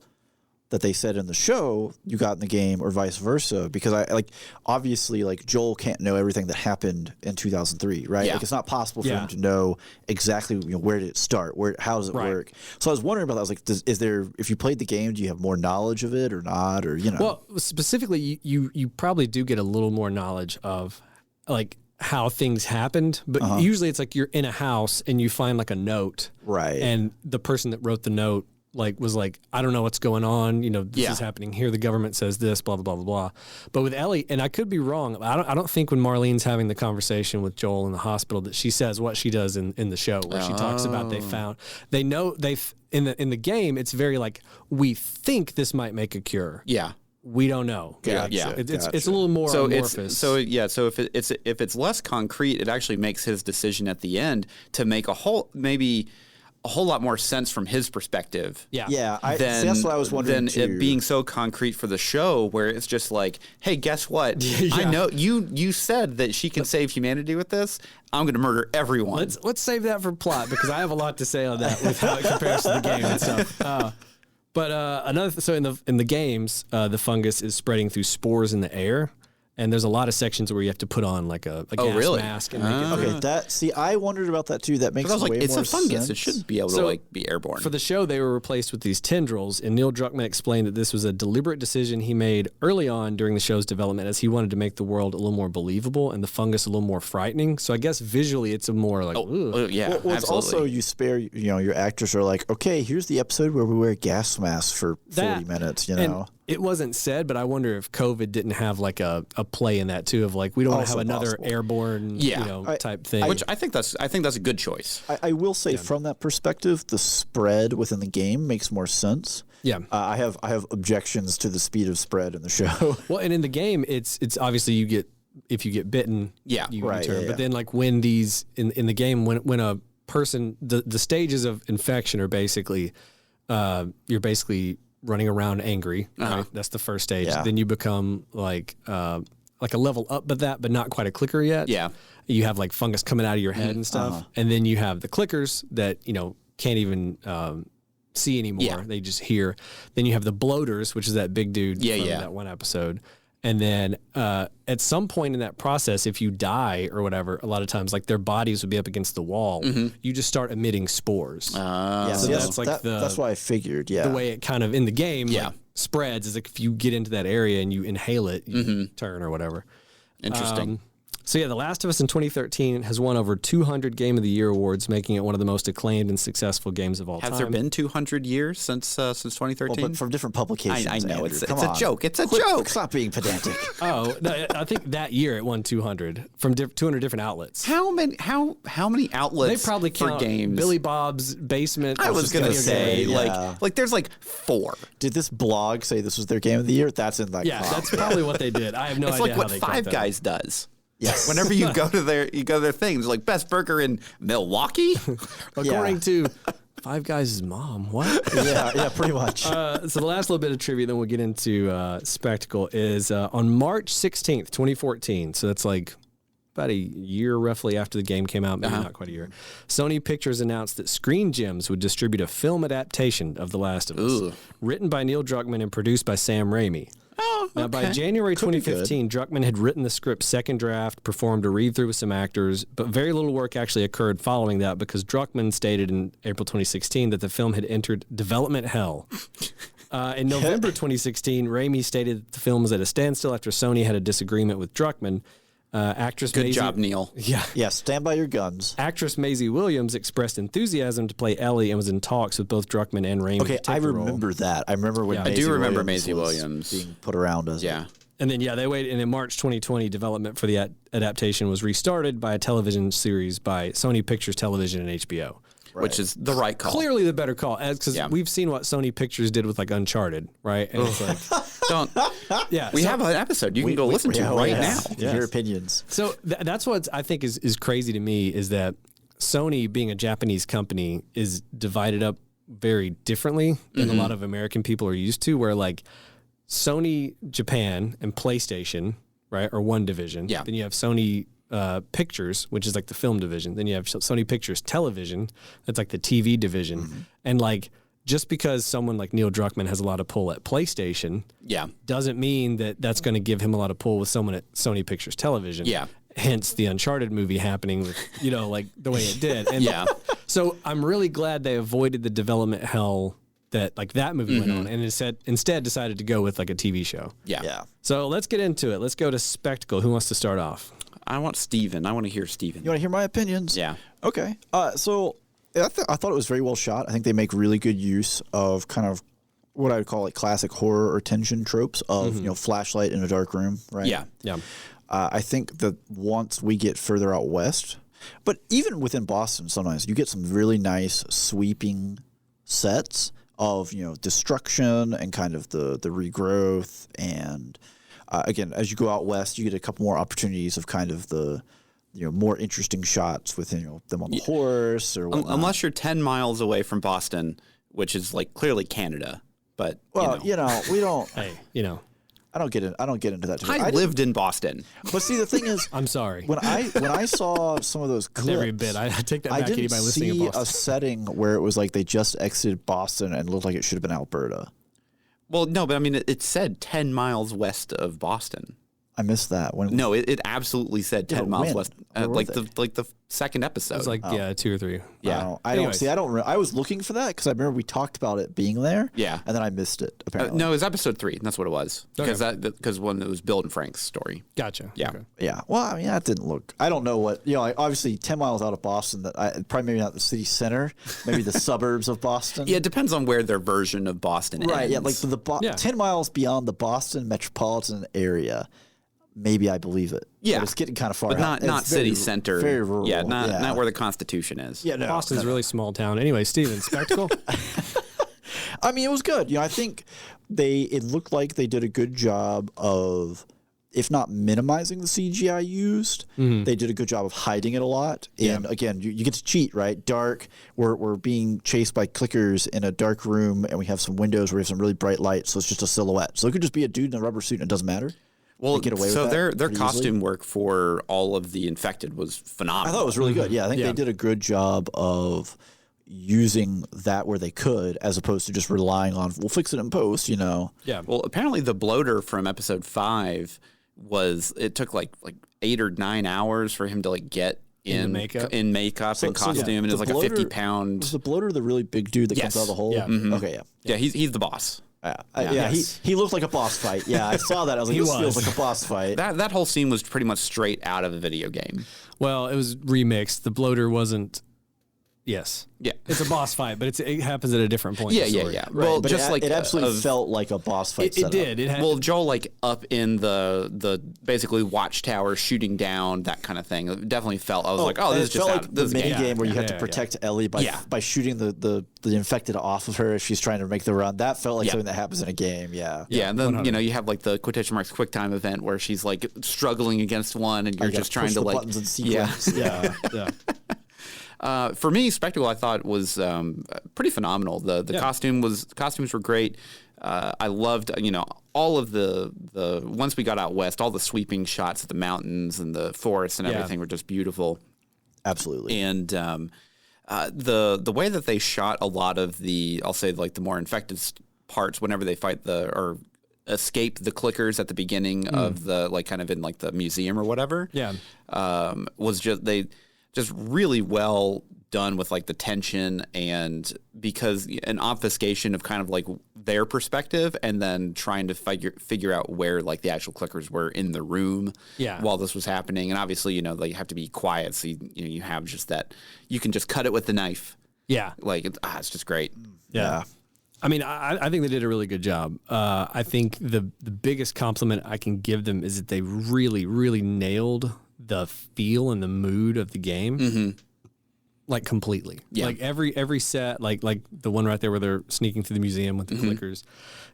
that they said in the show you got in the game or vice versa, because I like obviously like Joel can't know everything that happened in 2003, right? Yeah. Like it's not possible for Yeah. him to know exactly where did it start, how does it Right. work. So I was wondering about that. I was like, is there, if you played the game, do you have more knowledge of it or not, or Well, specifically, you probably do get a little more knowledge of like how things happened, but usually it's like you're in a house and you find like a note, Right. And the person that wrote the note like was like, I don't know what's going on, this Yeah. is happening here. The government says this, blah blah blah blah blah. But with Ellie, and I could be wrong, I don't think when Marlene's having the conversation with Joel in the hospital that she says what she does in the show, where she talks about they know in the game it's very like, we think this might make a cure. Yeah. We don't know. Yeah. It's a little more So amorphous. so if it's less concrete, it actually makes his decision at the end to make a whole lot more sense from his perspective. yeah. yeah, that's what I was wondering Than too. it being so concrete for the show, where it's just like, hey, guess what? I Yeah. know you said that she can save humanity with this. I'm going to murder everyone. Let's save that for plot because I have a lot to say on that with how it compares to the game and stuff. But so in the games, the fungus is spreading through spores in the air, and there's a lot of sections where you have to put on like a gas really? mask and make it. Okay, I wondered about that too. That makes I was like, way it's more a fungus. sense. It shouldn't be able So, to be airborne. For the show, they were replaced with these tendrils, and Neil Druckmann explained that this was a deliberate decision he made early on during the show's development, as he wanted to make the world a little more believable and the fungus a little more frightening. So I guess visually, it's a more like, ugh. Yeah, Well, it's absolutely. also you spare your actors are like, okay, here's the episode where we wear gas masks for 40 minutes. And it wasn't said, but I wonder if COVID didn't have like a play in that too, of like, we don't want to Also have another possible. airborne type thing. Which I think that's a good choice. I will say from that perspective, the spread within the game makes more sense. Yeah. I have objections to the speed of spread in the show. Well, and in the game, it's obviously if you get bitten, Yeah. you Right, turn. yeah, But then like when these in the game, when a person, the stages of infection are basically, you're basically running around angry. Right? That's the first stage. Yeah. Then you become like a level up, but not quite a clicker yet. Yeah. You have like fungus coming out of your head and stuff, and then you have the clickers that can't even see anymore. Yeah. They just hear. Then you have the bloaters, which is that big dude from yeah. that one episode. And then at some point in that process, if you die or whatever, a lot of times like their bodies would be up against the wall. You just start emitting spores. Yeah, so so that's like that's why I figured. Yeah, the way it kind of in the game Yeah. like, spreads is like if you get into that area and you inhale it, you turn or whatever. Interesting. So yeah, The Last of Us in 2013 has won over 200 Game of the Year awards, making it one of the most acclaimed and successful games of all time. Has there been 200 years since 2013? well, but from different publications. I know Andrew. it's Come a on. joke. It's a Quit- joke. Stop being pedantic. Oh, no, I think that year it won 200 from 200 different outlets. How many outlets? They probably for count games? Billy Bob's Basement. I was gonna video say game. like there's like 4. Did this blog say this was their game of the year? That's in that. Yeah, column. that's probably what they did. I have no It's idea like what how they Five count that. Guys does. Yes. Whenever you go to their things like best burger in Milwaukee. According to Five Guys' mom. What? yeah, pretty much. So the last little bit of trivia, then we'll get into Spectacle, is on March 16th, 2014. So that's like about a year roughly after the game came out, maybe not quite a year. Sony Pictures announced that Screen Gems would distribute a film adaptation of The Last of Us, written by Neil Druckmann and produced by Sam Raimi. Oh, Now, by January 2015, Druckmann had written the script's second draft, performed a read-through with some actors, but very little work actually occurred following that because Druckmann stated in April 2016 that the film had entered development hell. In November 2016, Raimi stated that the film was at a standstill after Sony had a disagreement with Druckmann. Actress Good Maisie, job, Neil. Yeah. Yeah, stand by your guns. Actress Maisie Williams expressed enthusiasm to play Ellie and was in talks with both Druckmann and Raimi. Okay, to take I the role. remember that. I remember when Yeah. I do remember Williams Maisie was Williams. being put around as Yeah. And then, they waited. And in March 2020, development for the adaptation was restarted by a television series by Sony Pictures Television and HBO. Which is the right call. Clearly the better call, because we've seen what Sony Pictures did with like Uncharted, right? And it's like, Don't. yeah, We have an episode you can go listen to right now. Your opinions. So that's what I think is crazy to me is that Sony, being a Japanese company, is divided up very differently than a lot of American people are used to, where like Sony Japan and PlayStation, right, are one division. Yeah. Then you have Sony Pictures, which is like the film division. Then you have Sony Pictures Television, that's like the TV division. And like just because someone like Neil Druckmann has a lot of pull at PlayStation, doesn't mean that that's going to give him a lot of pull with someone at Sony Pictures Television. Yeah. Hence the Uncharted movie happening with, like the way it did. And so I'm really glad they avoided the development hell that like that movie went on and instead decided to go with like a TV show. Yeah. So let's get into it. Let's go to Spectacle. Who wants to start off? I want Steven. I want to hear Steven. You want to hear my opinions? Yeah. Okay. So I thought it was very well shot. I think they make really good use of kind of what I would call like classic horror or tension tropes of, flashlight in a dark room, right? Yeah. Yeah. I think that once we get further out west, but even within Boston, sometimes you get some really nice sweeping sets of, destruction and kind of the regrowth. And again, as you go out west, you get a couple more opportunities of kind of the, more interesting shots with, them on the horse or whatnot. Unless you're 10 miles away from Boston, which is like clearly Canada. But, well, we don't. Hey, I don't get into that. I lived in Boston. But see, the thing is, I'm sorry. when I saw some of those clips, Every bit. I take that I back didn't by listening to see Boston. a setting where it was like they just exited Boston and it looked like it should have been Alberta. Well, no, but I mean, it said 10 miles west of Boston. I missed that. No, it absolutely said 10 miles when? west. Where were Like they? the second episode. It was like, 2 or 3. Yeah. I don't Anyways. see. I was looking for that because I remember we talked about it being there. Yeah. and then I missed it. Apparently, no, it was episode 3. That's what it was. Because when it was Bill and Frank's story. Gotcha. Yeah. Okay. Yeah. Well, I mean, that didn't look. I don't know what like obviously 10 miles out of Boston. Probably maybe not the city center. Maybe the suburbs of Boston. Yeah, it depends on where their version of Boston Right. ends. Yeah. Like the 10 miles beyond the Boston metropolitan area. Maybe I believe it. Yeah. But it's getting kind of far But out. not It's city very, center. Very rural. Yeah, not where the Constitution is. Yeah, no. Boston's a really small town. Anyway, Steven, Spectacle? I mean, it was good. I think it looked like they did a good job of, if not minimizing the CGI used, they did a good job of hiding it a lot. And again, you get to cheat, right? Dark. We're being chased by clickers in a dark room, and we have some windows where we have some really bright light, so it's just a silhouette. So it could just be a dude in a rubber suit, and it doesn't matter. Well, get away with so that their pretty costume easily. work for all of the infected was phenomenal. I thought it was really good. Yeah, I think Yeah. they did a good job of using that where they could, as opposed to just relying on we'll fix it in post. Yeah. Well, apparently the bloater from episode 5 it took like 8 or 9 hours for him to like get in makeup and costume, and it's like a 50-pound. Was the bloater the really big dude that comes out of the hole? Yeah. Okay, Yeah, he's the boss. He looked like a boss fight. Yeah, I saw that. I was like, this feels like a boss fight. That whole scene was pretty much straight out of a video game. Well, it was remixed. The bloater wasn't. Yes. Yeah. It's a boss fight, but it happens at a different point. in the story. Right, Well, but just it absolutely felt like a boss fight. It did. It had, well, Joel like up in the basically watchtower shooting down, that kind of thing. It definitely felt. I was like, oh, this is just like this the is a mini game. game where you have to protect Ellie by shooting the infected off of her as she's trying to make the run. That felt like something that happens in a game. Yeah. Yeah, and then 100. You have like the quotation marks quick time event where she's like struggling against one, and you're just trying to like buttons and sequence. yeah. For me, Spectacle I thought was pretty phenomenal. The costumes were great. I loved all of the once we got out west, all the sweeping shots of the mountains and the forests and everything were just beautiful. Absolutely. And the way that they shot a lot of I'll say like the more infected parts whenever they fight or escape the clickers at the beginning of the like kind of in like the museum or whatever. Yeah. Was just really well done with like the tension and because an obfuscation of kind of like their perspective and then trying to figure out where like the actual clickers were in the room while this was happening. And obviously, they have to be quiet. So, you have just that, you can just cut it with the knife. Yeah. Like it's just great. Yeah. I mean, I think they did a really good job. I think the biggest compliment I can give them is that they really, really nailed the feel and the mood of the game, like completely. Yeah. Like every set, like the one right there where they're sneaking through the museum with the clickers,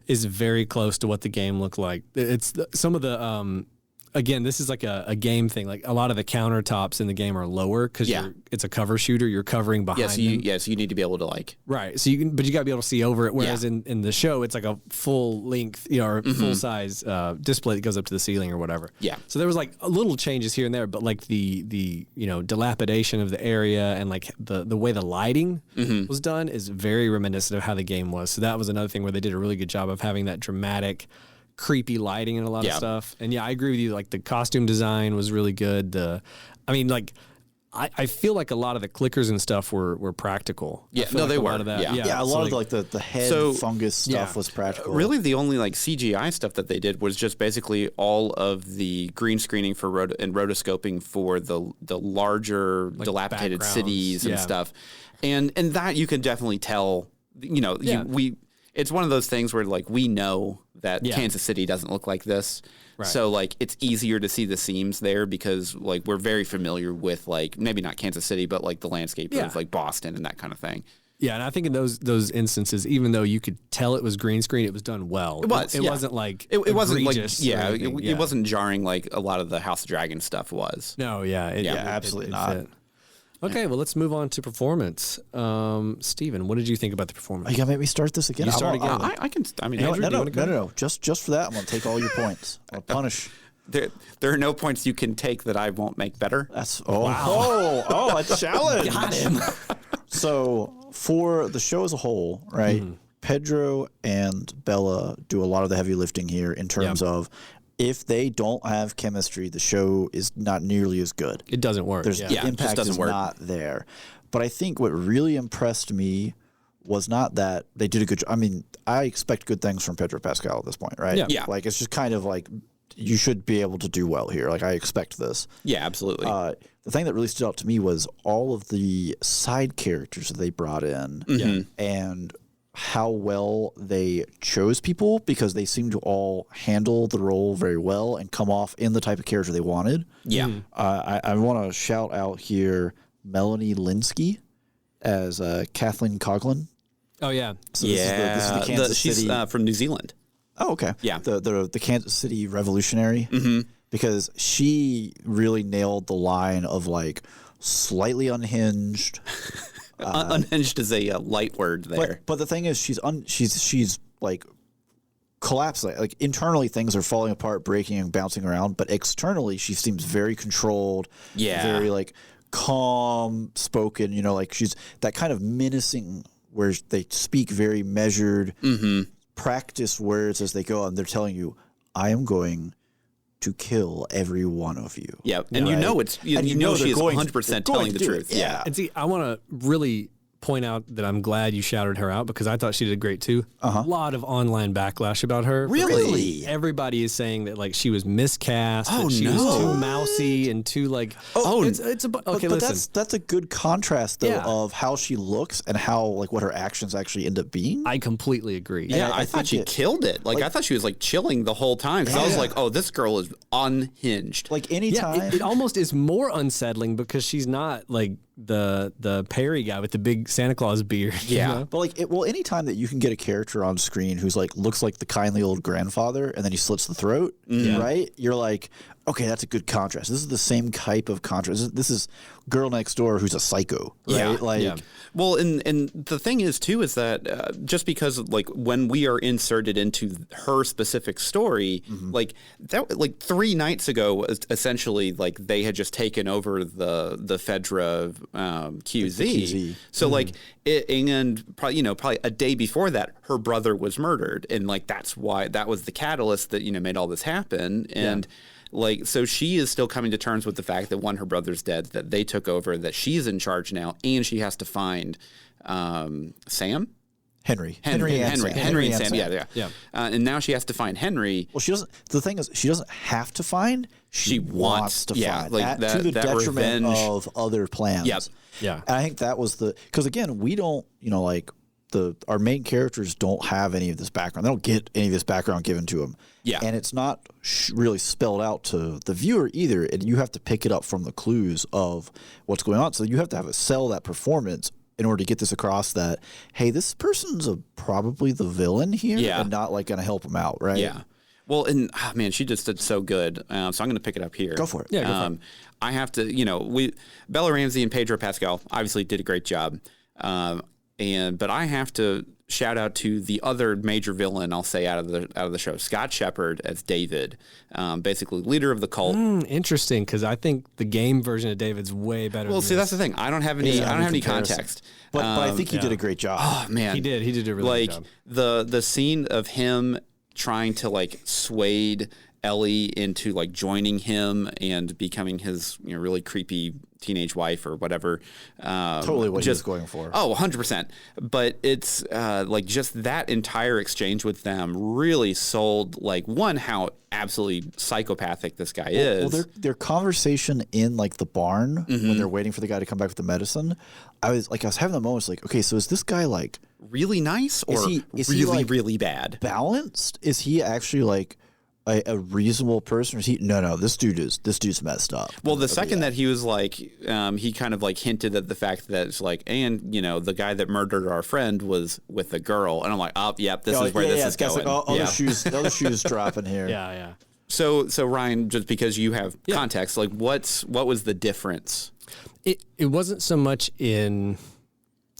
is very close to what the game looked like. It's some of the again, this is like a game thing. Like a lot of the countertops in the game are lower because it's a cover shooter. You're covering behind them. So you need to be able to like right. So but you got to be able to see over it. Whereas in the show, it's like a full length, or full size display that goes up to the ceiling or whatever. Yeah. So there was like little changes here and there, but like the dilapidation of the area and like the way the lighting was done is very reminiscent of how the game was. So that was another thing where they did a really good job of having that dramatic, creepy lighting and a lot of stuff. And I agree with you. Like the costume design was really good. I feel like a lot of the clickers and stuff were practical. Yeah, no, they were. A lot of that, a lot of like the head fungus stuff was practical. Really, the only like CGI stuff that they did was just basically all of the green screening for and rotoscoping for the larger like dilapidated cities and stuff. And that you can definitely tell. It's one of those things where like we know that Kansas City doesn't look like this. Right. So like it's easier to see the seams there because like we're very familiar with like maybe not Kansas City but like the landscape of like Boston and that kind of thing. Yeah, and I think in those instances, even though you could tell it was green screen, it was done well. It was. It wasn't like it wasn't like it wasn't jarring like a lot of the House of Dragon stuff was. No, absolutely not. Fit. Okay, well, let's move on to performance. Steven, what did you think about the performance? You gotta make me start this again. You start again. I can. I mean, Andrew, no. Just for that, I'm gonna take all your points. I'll punish. There are no points you can take that I won't make better. That's a challenge. Got him. So for the show as a whole, right? Pedro and Bella do a lot of the heavy lifting here in terms of. If they don't have chemistry, the show is not nearly as good. It doesn't work. The impact is not there. But I think what really impressed me was not that they did a good job. I mean, I expect good things from Pedro Pascal at this point, right? Yeah. Like, it's just kind of like, you should be able to do well here. Like, I expect this. Yeah, absolutely. The thing that really stood out to me was all of the side characters that they brought in and how well they chose people because they seem to all handle the role very well and come off in the type of character they wanted. Yeah. I want to shout out here Melanie Linsky as Kathleen Coughlin. Oh, yeah. So this is the Kansas City. She's from New Zealand. Oh, okay. Yeah. The Kansas City revolutionary. Because she really nailed the line of like slightly unhinged. Unhinged is a light word there. But the thing is, she's like collapsing. Like internally, things are falling apart, breaking and bouncing around. But externally, she seems very controlled. Yeah. Very like calm spoken, you know, like she's that kind of menacing where they speak very measured, practice words as they go, and they're telling you, I am going to kill every one of you. Yeah, and you know it's you know she is 100% telling the truth. Yeah. And see, I want to really point out that I'm glad you shouted her out because I thought she did great too. A lot of online backlash about her. Really? Everybody is saying that like she was miscast, Oh, that she was no. too mousy and too like it's okay, But listen. that's a good contrast though Yeah. of how she looks and how like what her actions actually end up being. I completely agree. Yeah, I I thought think she it- killed it. Like I thought she was like chilling the whole time because I was Yeah. like, oh, this girl is unhinged. Like Yeah, anytime it almost is more unsettling because she's not like the Perry guy with the big Santa Claus beard. you Yeah. know? But like, anytime that you can get a character on screen who's like looks like the kindly old grandfather, and then he slits the throat, right? You're like, okay, that's a good contrast. This is the same type of contrast. This is girl next door who's a psycho, right? Yeah. Like, Yeah. Well, and the thing is too is that just because like when we are inserted into her specific story, like that, like 3 nights ago, essentially, like they had just taken over the Fedra QZ. QZ. So like, and probably a day before that, her brother was murdered, and like that's why that was the catalyst that made all this happen, and. Like, so she is still coming to terms with the fact that her brother's dead, that they took over, that she's in charge now, and she has to find Sam? Henry And and Sam. Yeah. And now she has to find Henry. Well, she doesn't. The thing is, she doesn't have to find. She wants to find. like to the that detriment revenge. of other plans. Yep. Yeah. And I think that was because again, we don't, like our main characters don't have any of this background. They don't get any of this background given to them. Yeah. And it's not really spelled out to the viewer either. And you have to pick it up from the clues of what's going on. So you have to sell that performance in order to get this across that, hey, this person's probably the villain here and not like going to help him out, right? Yeah. Well, and man, she just did so good. So I'm going to pick it up here. Go for it. Yeah, go for it. I have to, Bella Ramsey and Pedro Pascal obviously did a great job. But I have to shout out to the other major villain, I'll say, out of the show, Scott Shepherd as David, basically leader of the cult. Interesting, because I think the game version of David's way better. Well, than see, this. that's the thing. I don't have any comparison. context. But I think he did a great job. Oh man, He did a really good job. The scene of him trying to like sway Ellie into like joining him and becoming his really creepy teenage wife or whatever. Totally what he was going for. Oh, 100%. But it's like just that entire exchange with them really sold like how absolutely psychopathic this guy is. Well, their conversation in like the barn when they're waiting for the guy to come back with the medicine, I was having the moments like, okay, so is this guy like really nice or is he really, like really bad? balanced? Is he actually like a reasonable person? Or is he no? This dude's messed up. Well, the second that he was like, he kind of like hinted at the fact that it's like, and the guy that murdered our friend was with a girl, and I'm like, oh, yep, this is where this is going. Like, other shoes dropping here. Yeah. So Ryan, just because you have context, like what was the difference? It wasn't so much in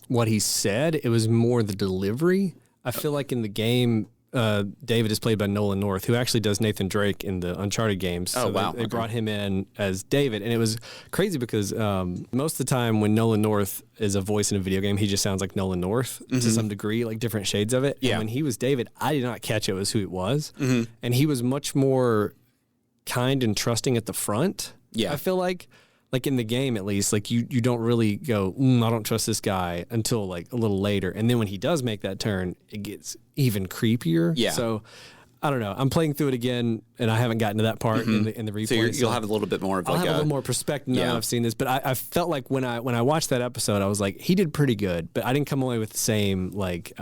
what he said; it was more the delivery. I feel like in the game, David is played by Nolan North, who actually does Nathan Drake in the Uncharted games. So they brought him in as David, and it was crazy because most of the time when Nolan North is a voice in a video game, he just sounds like Nolan North to some degree, like different shades of it. Yeah. And when he was David, I did not catch it was who it was, and he was much more kind and trusting at the front. Yeah. I feel like in the game at least, like you don't really go, I don't trust this guy until like a little later. And then when he does make that turn, it gets even creepier. Yeah. So I don't know. I'm playing through it again and I haven't gotten to that part in the replay. So you'll have a little bit more of I'll like have a little more perspective now that I've seen this. But I felt like when I watched that episode, I was like, he did pretty good, but I didn't come away with the same like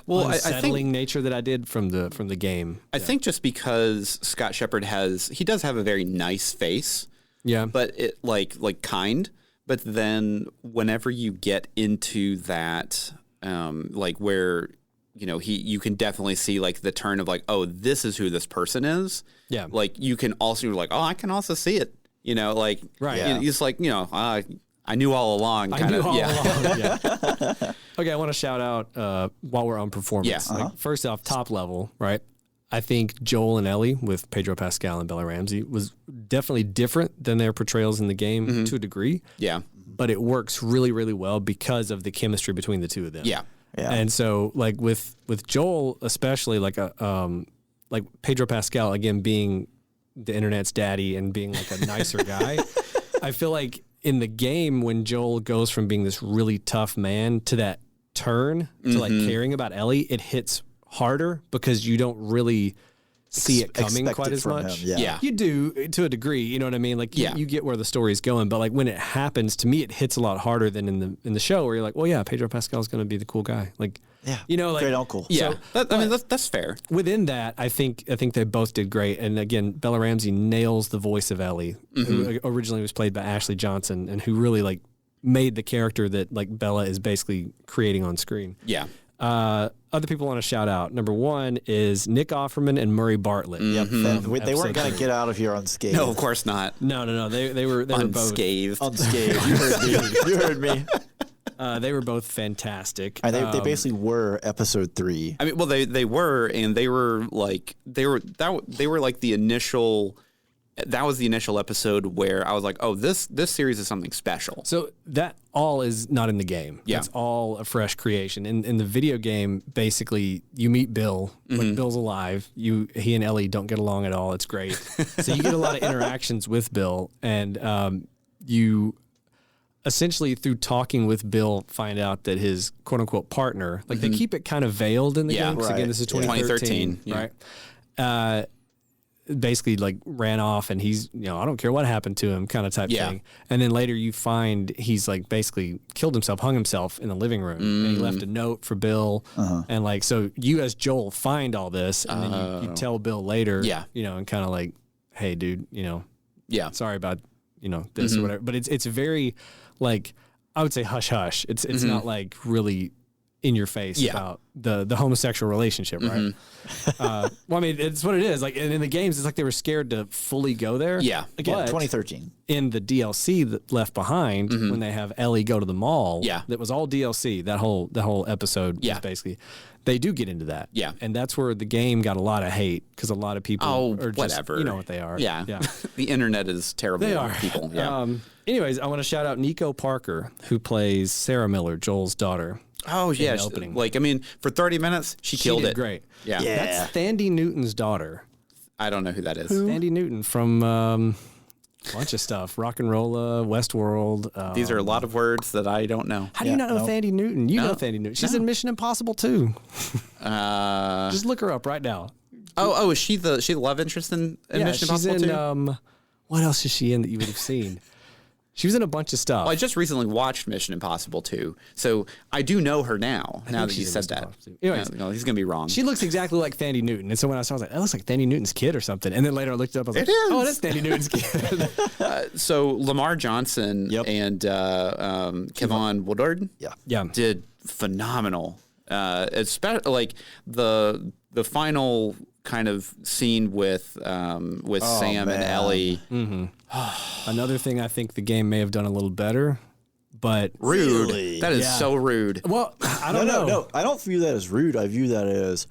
unsettling nature that I did from the game. I think just because Scott Shepherd does have a very nice face. Yeah. But it like kind. But then whenever you get into that, like where, you can definitely see like the turn of like, oh, this is who this person is. Yeah. Like you can also like, oh, I can also see it. Like Right. It's like, I knew all along. I knew all along. Yeah. Okay, I want to shout out while we're on performance. Yeah. Like, first off, top level, right? I think Joel and Ellie with Pedro Pascal and Bella Ramsey was definitely different than their portrayals in the game to a degree. Yeah. But it works really, really well because of the chemistry between the two of them. Yeah. Yeah. And so like with Joel, especially like Pedro Pascal, again, being the internet's daddy and being like a nicer guy, I feel like in the game when Joel goes from being this really tough man to that turn to like caring about Ellie, it hits harder because you don't really see it coming Expect quite it as from much. him, yeah. You do to a degree, you know what I mean? Like you get where the story's going, but like when it happens, to me it hits a lot harder than in the show where you're like, well, yeah, Pedro Pascal's going to be the cool guy. Like, you know, like great uncle. Yeah. So, I mean, that's fair. within that, I think they both did great. And again, Bella Ramsey nails the voice of Ellie, who originally was played by Ashley Johnson, and who really like made the character that like Bella is basically creating on screen. Yeah. Other people want to shout out. Number one is Nick Offerman and Murray Bartlett. Yep. They weren't going to two. get out of here unscathed. No, of course not. No. They were both Unscathed. Unscathed. You heard me. they were both fantastic. And they basically were episode 3. I mean, well, they were, and they were like they were like the initial. That was the initial episode where I was like, oh, this series is something special. So that all is not in the game. Yeah. It's all a fresh creation. In the video game, basically, you meet Bill when Bill's alive. He and Ellie don't get along at all. It's great. So you get a lot of interactions with Bill, and you essentially, through talking with Bill, find out that his quote-unquote partner, like they keep it kind of veiled in the game. 'Cause again, this is 2013, right? Basically like ran off, and he's, I don't care what happened to him kind of type thing. And then later you find he's like basically killed himself, hung himself in the living room, and he left a note for Bill. And like, so you as Joel find all this, and then you tell Bill later, and kind of like, hey dude, sorry about, this or whatever. But it's very like, I would say hush hush. It's not like really in your face about the homosexual relationship, right? Well, I mean, it's what it is. Like in the games, it's like they were scared to fully go there. Yeah. Again, But 2013. in the DLC that Left Behind, when they have Ellie go to the mall, Yeah. that was all DLC. That whole episode was basically, they do get into that. Yeah. And that's where the game got a lot of hate because a lot of people are just, whatever. you know what they are. Yeah. The internet is terrible. They are. People. Yeah. Anyways, I want to shout out Nico Parker, who plays Sarah Miller, Joel's daughter. Oh yeah, the opening. like I mean, for 30 minutes, she killed did it. Great. Yeah. That's Thandie Newton's daughter. I don't know who that is. Thandie Newton from a bunch of stuff. Rock and Rolla, Westworld. These are a lot of words that I don't know. How do you not know Thandie Newton? You know Thandie Newton. She's in Mission Impossible too. Just look her up right now. Oh, is she the love interest in Mission Impossible she's in, too? what else is she in that you would have seen? She was in a bunch of stuff. Well, I just recently watched Mission Impossible 2, so I do know her now. Now that you said that, anyways, no, he's gonna be wrong. She looks exactly like Thandie Newton, and so when I saw, I was like, "That looks like Thandie Newton's kid or something." And then later I looked it up, I was like, "Oh, that's Thandie Newton's kid." So Lamar Johnson and Kevon Woodard, did phenomenal. Especially like the final kind of scene with Sam and Ellie. Another thing I think the game may have done a little better, but rude. Really? That is so rude. Well, I don't know. No, I don't view that as rude. I view that as,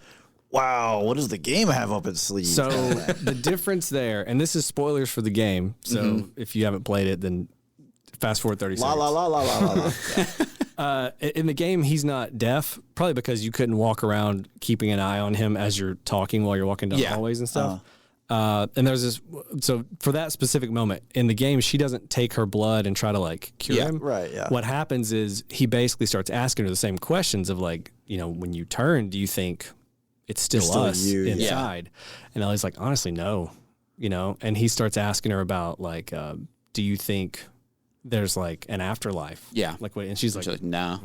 wow, what does the game have up its sleeve? So the difference there, and this is spoilers for the game, so if you haven't played it, then fast forward 30 seconds. In the game, he's not deaf, probably because you couldn't walk around keeping an eye on him as you're talking while you're walking down hallways and stuff. And there's this, so for that specific moment in the game, she doesn't take her blood and try to like cure him. Right, yeah. What happens is he basically starts asking her the same questions of like, when you turn, do you think it's still us you, inside? And Ellie's like, honestly, no, and he starts asking her about like, do you think there's like an afterlife? Yeah. Like what? And she's like, no.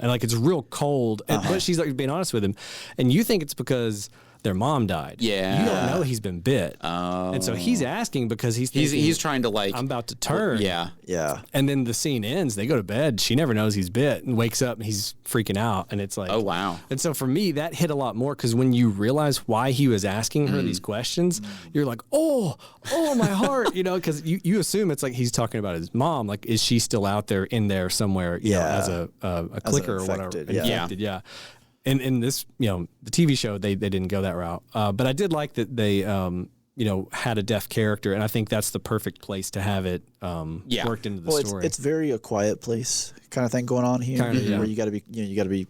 And like, it's real cold, but she's like being honest with him. And you think it's because their mom died. Yeah. You don't know he's been bit. Oh. And so he's asking because he's thinking, he's trying to like, I'm about to turn. Yeah. Yeah. And then the scene ends, they go to bed. She never knows he's bit and wakes up and he's freaking out. And it's like, oh, wow. And so for me, that hit a lot more because when you realize why he was asking her these questions, you're like, oh, my heart, because you assume it's like he's talking about his mom. Like, is she still out there in there somewhere, as a clicker or whatever? Infected, Infected, yeah. in this, the TV show, they didn't go that route. But I did like that they, had a deaf character, and I think that's the perfect place to have it worked into the story. It's very A Quiet Place kind of thing going on here, where you got to be, you got to be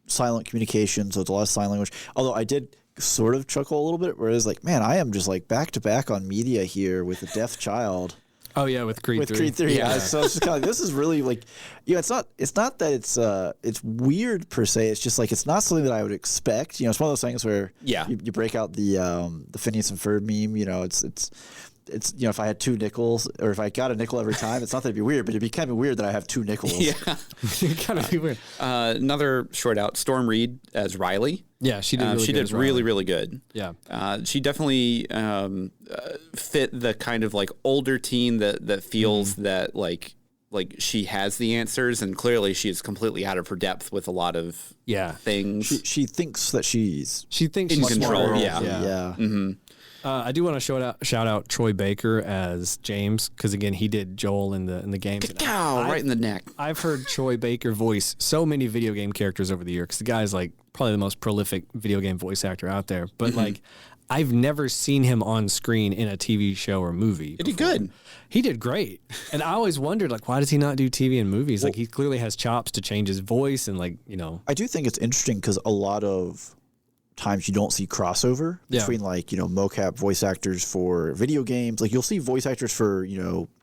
silent communication, so it's a lot of sign language. Although I did sort of chuckle a little bit, where it's like, man, I am just like back to back on media here with a deaf child. Oh yeah, with Creed 3. Creed 3, yeah. So it's just kind of like, this is really like, it's not that it's weird per se. It's just like, it's not something that I would expect. It's one of those things where you break out the Phineas and Ferb meme. It's if I had 2 nickels, or if I got a nickel every time, it's not that it'd be weird, but it'd be kind of weird that I have 2 nickels. Yeah, it'd kind of be weird. Another short out, Storm Reed as Riley. Yeah, she did really, really good. Yeah. She definitely fit the kind of like older teen that feels that like she has the answers, and clearly she is completely out of her depth with a lot of things. She thinks that she's in control. Yeah. Mm-hmm. I do want to shout out Troy Baker as James, because again he did Joel in the games. Right in the neck. I've heard Troy Baker voice so many video game characters over the year, because the guy's like probably the most prolific video game voice actor out there. But like, I've never seen him on screen in a TV show or movie. Did he good? He did great, and I always wondered like, why does he not do TV and movies? Like, he clearly has chops to change his voice, and like, I do think it's interesting because a lot of times you don't see crossover between like mocap voice actors for video games. Like, you'll see voice actors for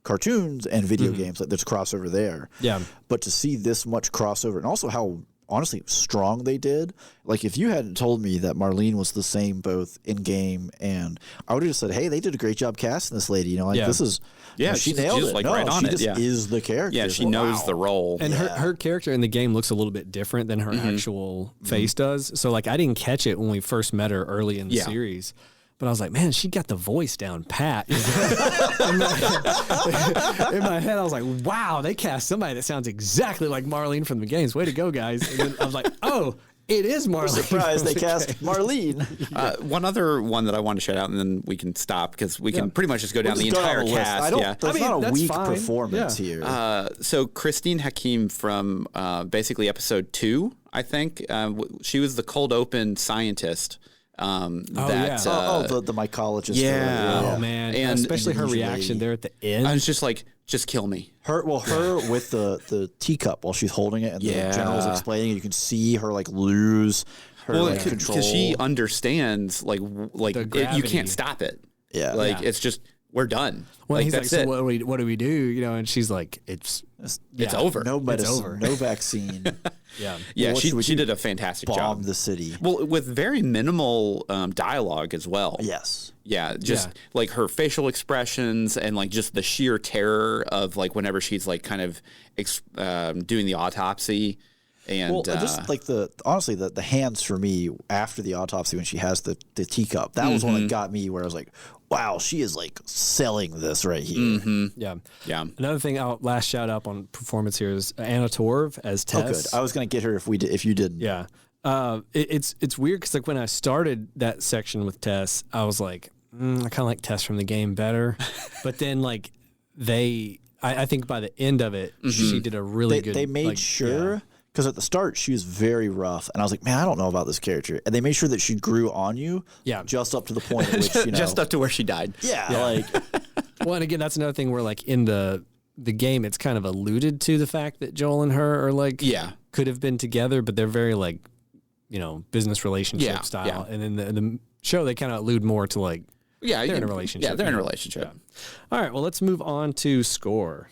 cartoons and video games. Like, there's crossover there. Yeah, but to see this much crossover, and also how honestly strong they did. Like, if you hadn't told me that Marlene was the same both in game, and I would have just said, hey, they did a great job casting this lady. This is she nailed it. Like, right on she it. just is the character. Yeah, she knows the role. And her character in the game looks a little bit different than her actual face does. So like, I didn't catch it when we first met her early in the series. But I was like, man, she got the voice down pat. In my head, I was like, wow, they cast somebody that sounds exactly like Marlene from the games. Way to go, guys. And then I was like, oh, it is Marlene. Surprised they cast Marlene. One other one that I want to shout out, and then we can stop, because we can pretty much just go down the entire cast. There's not a weak performance here. So Christine Hakim from basically episode 2, I think. She was the cold open scientist. The mycologist. Oh man, and especially her reaction there at the end. I was just like, just kill me. Her with the teacup while she's holding it, and the general's explaining it, you can see her like lose her control, because she understands like you can't stop it. It's just, we're done. Well, he's like, so what do we do? And she's like, it's over. No medicine, no vaccine. She did a fantastic job. Bombed the city. Well, with very minimal dialogue as well. Yes. Yeah, like her facial expressions, and like just the sheer terror of like whenever she's like kind of doing the autopsy. And just like honestly the hands for me after the autopsy, when she has the teacup, that was one that got me, where I was like, wow, she is like selling this right here. Yeah. Another thing, last shout out on performance here is Anna Torv as Tess. Oh, good. I was going to get her if you didn't. Yeah. It's weird, because like when I started that section with Tess, I was like, I kind of like Tess from the game better. But then like I think by the end of it, she did a really good. They made sure. Because at the start, she was very rough. And I was like, man, I don't know about this character. And they made sure that she grew on you just up to the point at which, just up to where she died. Like... Well, and again, that's another thing where, like, in the game, it's kind of alluded to the fact that Joel and her are, like, could have been together, but they're very, like, business relationship style. And in the show, they kind of allude more to, like, they're in a relationship. Yeah, they're in a relationship. All right, well, let's move on to score.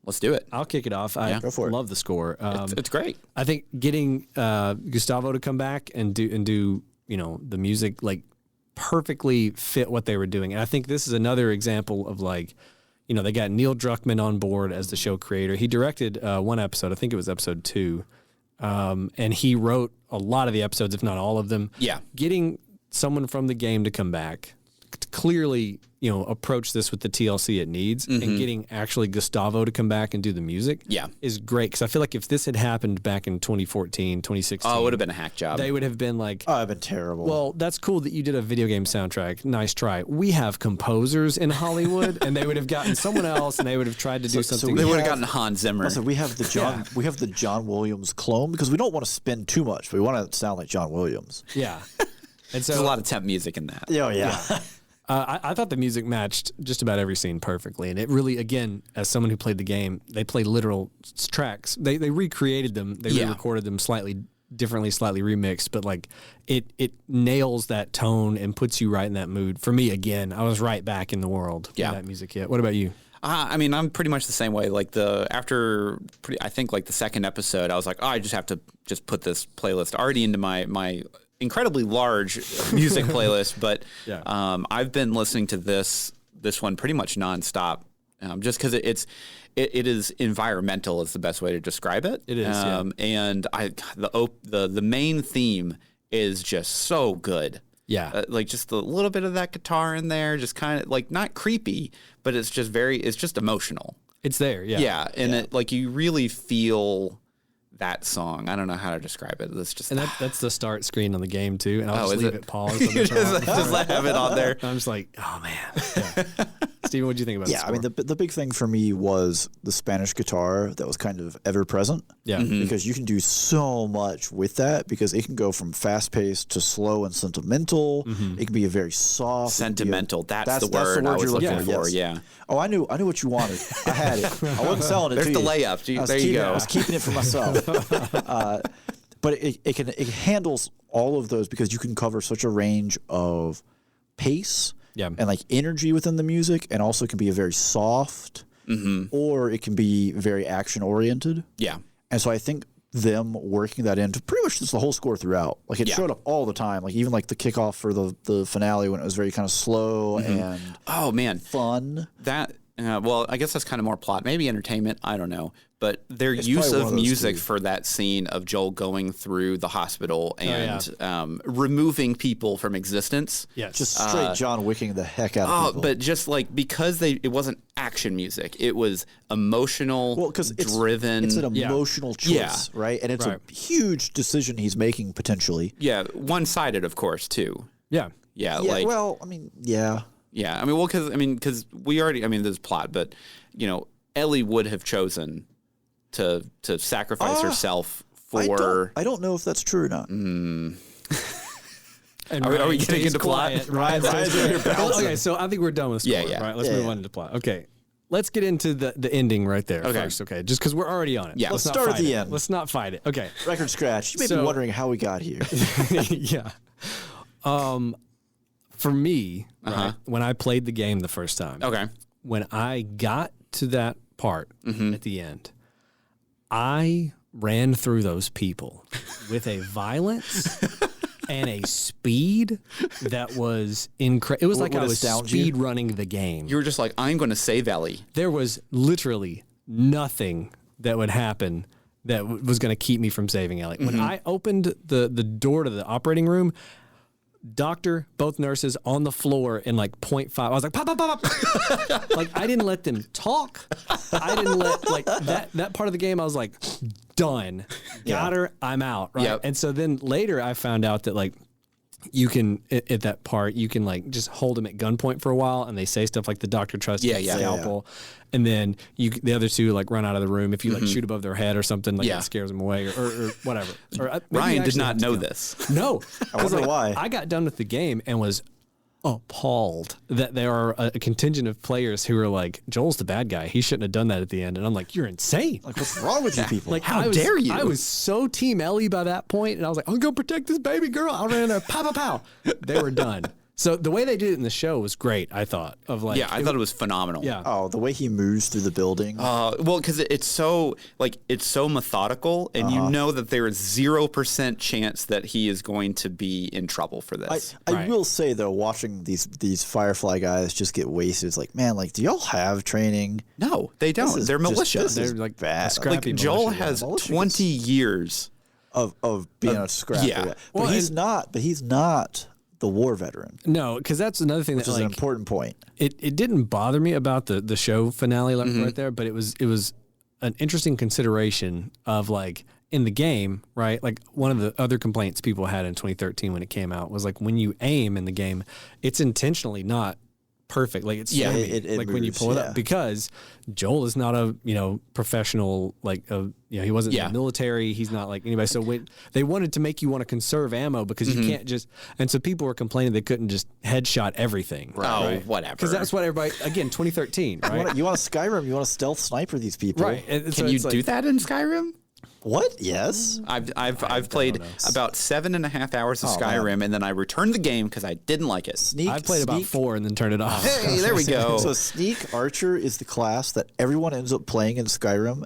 Let's do it. I'll kick it off. I love the score. It's great. I think getting Gustavo to come back and do the music like perfectly fit what they were doing. And I think this is another example of like, they got Neil Druckmann on board as the show creator. He directed one episode. I think it was episode 2. And he wrote a lot of the episodes, if not all of them. Yeah. Getting someone from the game to come back clearly, approach this with the TLC it needs, and getting actually Gustavo to come back and do the music is great. Because I feel like if this had happened back in 2014, 2016, it would have been a hack job. They would have been like, oh, it'd been terrible. Well, that's cool that you did a video game soundtrack. Nice try. We have composers in Hollywood, and they would have gotten someone else, and they would have tried to do something. They would have gotten Hans Zimmer. Also, we have the John Williams clone because we don't want to spend too much. We want to sound like John Williams. Yeah. And so there's a lot of temp music in that. Oh, yeah. I thought the music matched just about every scene perfectly. And it really, again, as someone who played the game, they play literal tracks. They recreated them. They re-recorded them slightly differently, slightly remixed. But like it nails that tone and puts you right in that mood. For me, again, I was right back in the world when that music hit. What about you? I mean, I'm pretty much the same way. Like I think like the second episode, I was like, I just have to just put this playlist already into my incredibly large music playlist, but I've been listening to this one pretty much nonstop, just because it is environmental is the best way to describe it. It is, and the main theme is just so good. Yeah, like just a little bit of that guitar in there, just kind of like not creepy, but it's just emotional. It's there, yeah, and it like you really feel that song. I don't know how to describe it. It's just that's the start screen on the game too. And I'll just leave it paused. just have it on there. I'm just like, oh man. Yeah. Steven, what do you think about Yeah, I mean, the big thing for me was the Spanish guitar that was kind of ever present. Yeah. Because you can do so much with that because it can go from fast paced to slow and sentimental. It can be a very soft. Sentimental. That's the word I was looking for. Yeah. Oh, I knew what you wanted. I had it. I wasn't selling it There's to the you. layup. There you go. I was keeping it for myself. But it handles all of those because you can cover such a range of pace and like energy within the music, and also can be a very soft, or it can be very action oriented. Yeah. And so I think them working that into pretty much just the whole score throughout, like it showed up all the time, like even like the kickoff for the finale when it was very kind of slow and fun. That well, I guess that's kind of more plot, maybe entertainment. I don't know. But their use of music for that scene of Joel going through the hospital and removing people from existence. Yes. Just straight John Wicking the heck out of people. But just like because it wasn't action music, it was emotional, driven. It's an emotional choice, right? And it's a huge decision he's making potentially. Yeah, one-sided, of course, too. Yeah. Yeah. Like, well, I mean, yeah. Yeah. I mean, because we already, there's plot, but, Ellie would have chosen to sacrifice herself for. I don't know if that's true or not. And are we getting into plot? Okay, so I think we're done with score. Yeah. Right, let's move on to plot. Okay, let's get into the ending right there first. Okay, just because we're already on it. Yeah, let's start at the end. Let's not fight it. Okay, record scratch. You may be wondering how we got here. Yeah. For me, when I played the game the first time, when I got to that part at the end, I ran through those people with a violence and a speed that was incredible. It was like I was speed running the game. You were just like, I'm going to save Ellie. There was literally nothing that would happen that was going to keep me from saving Ellie. When I opened the door to the operating room, doctor, both nurses on the floor in like 0.5. I was like, pop, pop, pop, pop. Like, I didn't let them talk. I didn't let, like, that part of the game, I was like, done. Got her, I'm out, right? Yep. And so then later I found out that, like, you can, at that part, you can, like, just hold them at gunpoint for a while, and they say stuff like the doctor trusts your scalpel. And then the other two, like, run out of the room. If you, like, shoot above their head or something, like, it scares them away or whatever. Or Ryan did not know this. No. I wonder why. I got done with the game and was appalled that there are a contingent of players who are like, Joel's the bad guy. He shouldn't have done that at the end. And I'm like, you're insane. Like, what's wrong with you people? Like, how dare you? I was so Team Ellie by that point, and I was like, I'm going to protect this baby girl. I ran in there, pow, pow, pow. They were done. So the way they did it in the show was great, I thought. I thought it was phenomenal. Yeah. Oh, the way he moves through the building. Well, because it's so methodical, and you know that there is 0% chance that he is going to be in trouble for this. I will say though, watching these Firefly guys just get wasted, it's like, man, like, do y'all have training? No, they don't. They're militia. They're like bad. Like Joel has 20 years of being a scrappy. Yeah. But he's not the war veteran. No, because that's another thing which that is an important point. It didn't bother me about the show finale right there, but it was an interesting consideration of like in the game, right? Like one of the other complaints people had in 2013 when it came out was like when you aim in the game, it's intentionally not perfect. Like it's it like when you moves, pull it up, because Joel is not a professional, like he wasn't in the military. He's not like anybody. So when they wanted to make you want to conserve ammo because you can't just, and so people were complaining they couldn't just headshot everything. Right. Whatever. Because that's what everybody, again, 2013, right? You want a Skyrim? You want to stealth sniper these people? Right. And Can you do that in Skyrim? What? Yes. I've played about 7.5 hours of Skyrim, and then I returned the game because I didn't like it. I played about 4 and then turned it off. Hey, there we go. So Sneak Archer is the class that everyone ends up playing in Skyrim,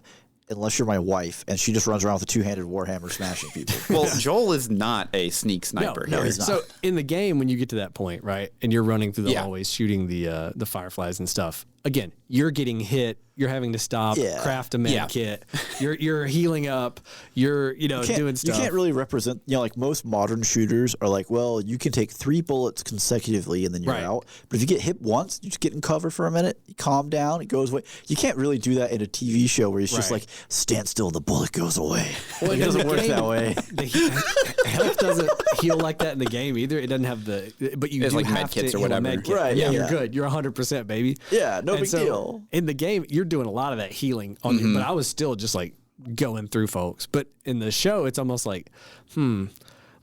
unless you're my wife, and she just runs around with a two-handed warhammer smashing people. Well, Joel is not a sneak sniper. No, he's not. So in the game, when you get to that point, right, and you're running through the hallways shooting the fireflies and stuff, again, you're getting hit. You're having to stop, craft a med kit. You're healing up. You're doing stuff. You can't really represent, like most modern shooters are like, well, you can take 3 bullets consecutively and then you're out. But if you get hit once, you just get in cover for a minute, you calm down, it goes away. You can't really do that in a TV show where it's just like, stand still, the bullet goes away. Well, it doesn't work that way. The health doesn't heal like that in the game either. It doesn't have but you it's do like have med kits to or whatever. Med kit. Right, You're good. You're 100%, baby. Yeah, no and big deal. In the game, you're doing a lot of that healing on you, but I was still just like going through folks. But in the show, it's almost like,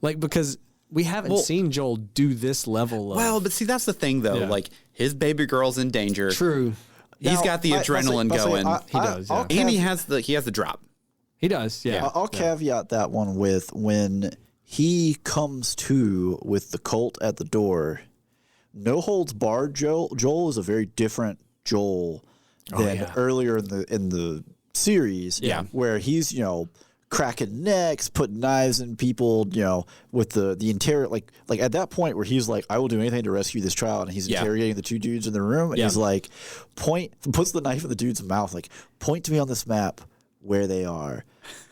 like because we haven't seen Joel do this level of. Well, but see, that's the thing though. Yeah. Like his baby girl's in danger. True. He's got the adrenaline going. He does, yeah. And he has the drop. He does, yeah. I'll caveat that one with when he comes to with the Colt at the door. No holds barred. Joel is a very different Joel than earlier in the series. Yeah. Where he's cracking necks, putting knives in people. With the like at that point where he's like, I will do anything to rescue this child, and he's interrogating the 2 dudes in the room, and he's like, puts the knife in the dude's mouth, like, point to me on this map where they are,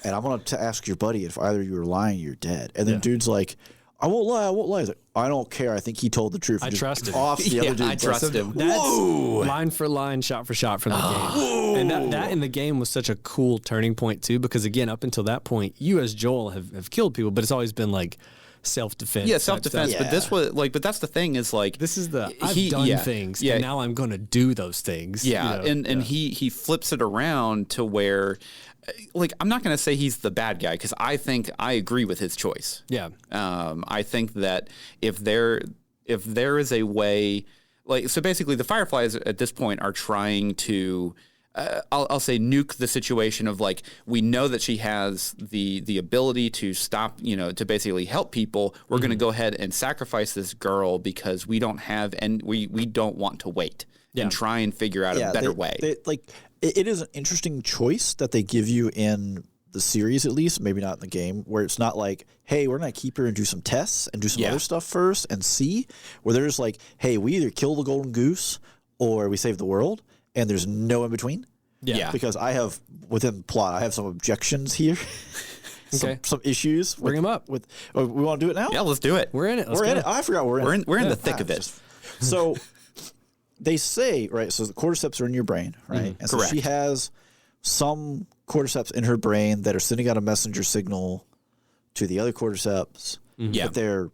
and I'm going to ask your buddy if either of you are lying, you're dead. And then dude's like, I won't lie. He's like, I don't care. I think he told the truth. I trust him. Off the other dude. I trust him. That's line for line, shot for shot from the game. And that in the game was such a cool turning point too, because again, up until that point, you as Joel have killed people, but it's always been like self-defense. Yeah, self-defense. But this was like, but that's the thing is like, this is I've done things, and now I'm going to do those things. Yeah, and he flips it around to where, like, I'm not going to say he's the bad guy because I think I agree with his choice. Yeah. I think that if there is a way, like, so basically the Fireflies at this point are trying to, I'll say nuke the situation of like, we know that she has the ability to stop, to basically help people. We're going to go ahead and sacrifice this girl because we don't have, and we don't want to wait and try and figure out a better way. It is an interesting choice that they give you in the series, at least, maybe not in the game, where it's not like, hey, we're going to keep her and do some tests and do some other stuff first and see, where there's like, hey, we either kill the golden goose or we save the world, and there's no in between. Yeah. Because I have, within plot, I have some objections here. some issues. Bring them up. We want to do it now? Yeah, let's do it. We're in it. We're in it. I forgot we're in it. We're in the thick of it. So they say, right, so the cordyceps are in your brain, right? And so correct. she has some cordyceps in her brain that are sending out a messenger signal to the other cordyceps. Yeah. But they're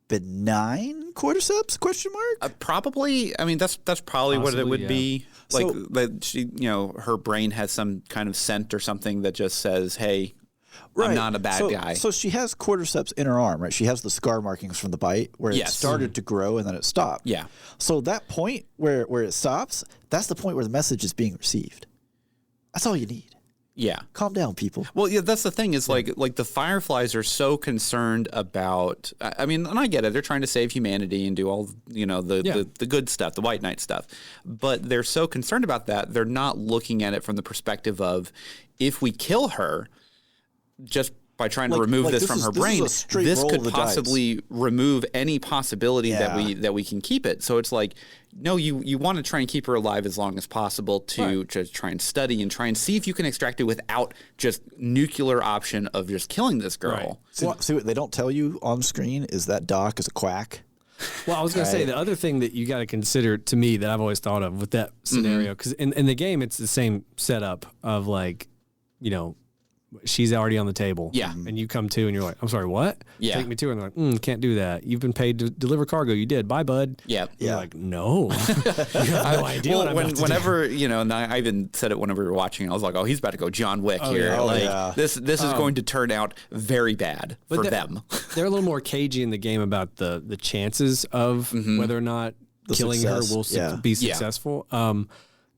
benign cordyceps, question mark? Probably. I mean, that's probably what it would be. Like, So- that she, her brain has some kind of scent or something that just says, hey, I'm not a bad guy. So she has cordyceps in her arm, right? She has the scar markings from the bite where it started to grow and then it stopped. Yeah. So that point where it stops, that's the point where the message is being received. That's all you need. Yeah. Calm down, people. Well, yeah, that's the thing is like the Fireflies are so concerned about, I mean, and I get it. They're trying to save humanity and do all, the good stuff, the White Knight stuff. But they're so concerned about that, they're not looking at it from the perspective of, if we kill her, just by trying to remove this from her brain, this could possibly remove any possibility that we can keep it. So it's like, no, you want to try and keep her alive as long as possible to just try and study and try and see if you can extract it without just nuclear option of just killing this girl. See what they don't tell you on screen is that Doc is a quack. Well, I was going to say the other thing that you got to consider to me that I've always thought of with that scenario, because in the game, it's the same setup of like, you know, she's already on the table. Yeah. And you come to and you're like, I'm sorry, what? Yeah. Take me to her. And they're like, can't do that. You've been paid to deliver cargo. You did. Bye, bud. Yeah. You're like, no. You have no idea what I'm about to do. Whenever, you know, and I even said it whenever we were watching, I was like, oh, he's about to go John Wick here. yeah. Oh, like yeah. this is going to turn out very bad for them. They're a little more cagey in the game about the chances of whether or not killing success. her will be successful.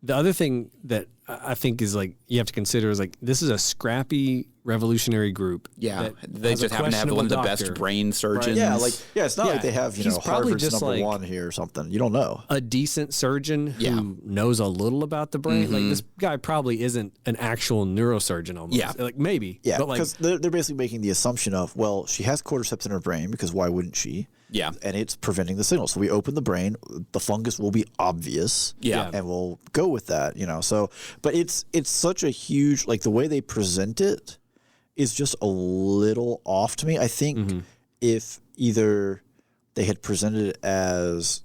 The other thing that I think is like you have to consider is like this is a scrappy revolutionary group. Yeah, they just happen to have one of the best brain surgeons. Right. Yeah, it's not like they have, you know, Harvard's just number like one here or something. You don't know. A decent surgeon who knows a little about the brain. Like this guy probably isn't an actual neurosurgeon almost. Yeah. Like maybe. Yeah, but like, because they're basically making the assumption of, well, she has cordyceps in her brain because why wouldn't she? Yeah. And it's preventing the signal. So we open the brain, the fungus will be obvious. Yeah. And we'll go with that, you know. So, but it's such a huge, like the way they present it is just a little off to me. I think if either they had presented it as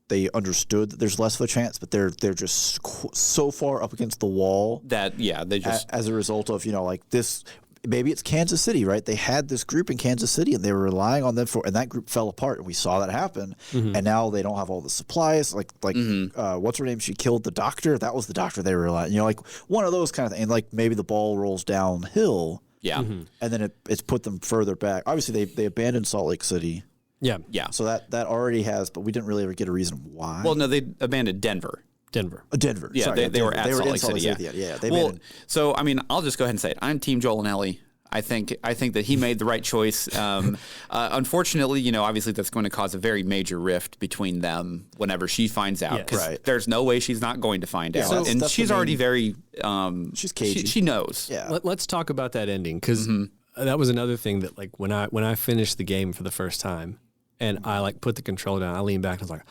they understood that there's less of a chance, but they're just so far up against the wall That they just as a result of, you know, like this. Maybe it's Kansas City, right? They had this group in Kansas City, and they were relying on them and that group fell apart, and we saw that happen. And now they don't have all the supplies. Like what's her name? She killed the doctor. That was the doctor they were relying. You know, like one of those kind of things. And like maybe the ball rolls downhill. Yeah. And then it's put them further back. Obviously, they abandoned Salt Lake City. yeah. So that already has, but we didn't really ever get a reason why. Well, no, they abandoned Denver. Denver. Denver. Yeah, Sorry, they were Denver. at They were Salt in Lake Salt Lake City. City. Yeah. They Well, abandoned. so I mean, I'll just go ahead and say it. I'm Team Joel and Ellie. I think that he made the right choice. Unfortunately, you know, obviously that's going to cause a very major rift between them whenever she finds out. Because Right. there's no way she's not going to find out, that's- and that's she's the already main- very. She's cagey. She knows. Yeah. Let's talk about that ending because that was another thing that like when I finished the game for the first time and I like put the controller down, I leaned back and I was like,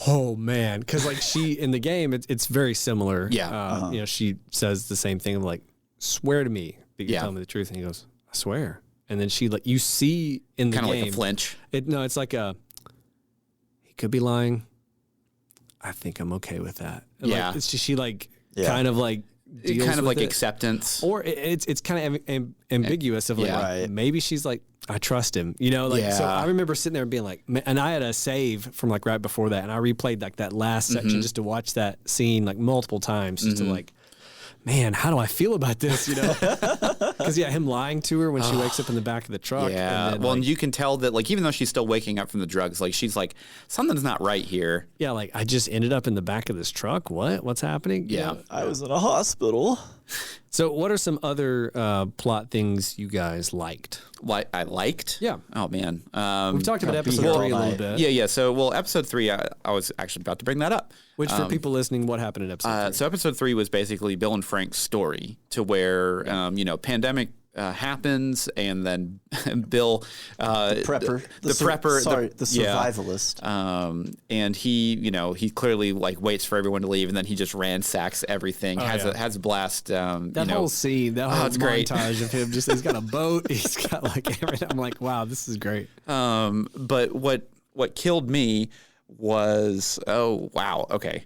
oh man, because like she in the game it's very similar. Yeah. You know, she says the same thing of like, swear to me that you tell me the truth, and he goes, I swear. And then she like you see in the Kind of game like a flinch. it's like he could be lying. I think I'm okay with that. And, Yeah. like, it's just she like Yeah. kind of like deals Kind of with like it. acceptance. Or it's kind of ambiguous of like Right. maybe she's like I trust him, you know, like so Yeah. I remember sitting there and being like, and I had a save from like right before that, and I replayed like that last section just to watch that scene like multiple times, just to like, man, how do I feel about this, you know? Because him lying to her when she wakes up in the back of the truck. Yeah. and then, Well, like, and you can tell that like even though she's still waking up from the drugs, like she's like something's not right here. yeah, like I just ended up in the back of this truck. What's happening? You Yeah. know? I was in a hospital. So, what are some other plot things you guys liked? What I liked. Yeah. Oh man. We've talked about be episode here 3 a all little night. bit. Yeah. So, well, episode 3, I was actually about to bring that up. Which, for people listening, what happened in episode 3? So, episode 3 was basically Bill and Frank's story to where, you know, pandemic happens, and then Bill, Prepper. the prepper, the survivalist. and he clearly like waits for everyone to leave, and then he just ransacks everything, has a blast. That whole scene, that whole it's great. montage of him, just he's got a boat, he's got like everything. I'm like, wow, this is great. But what killed me was okay.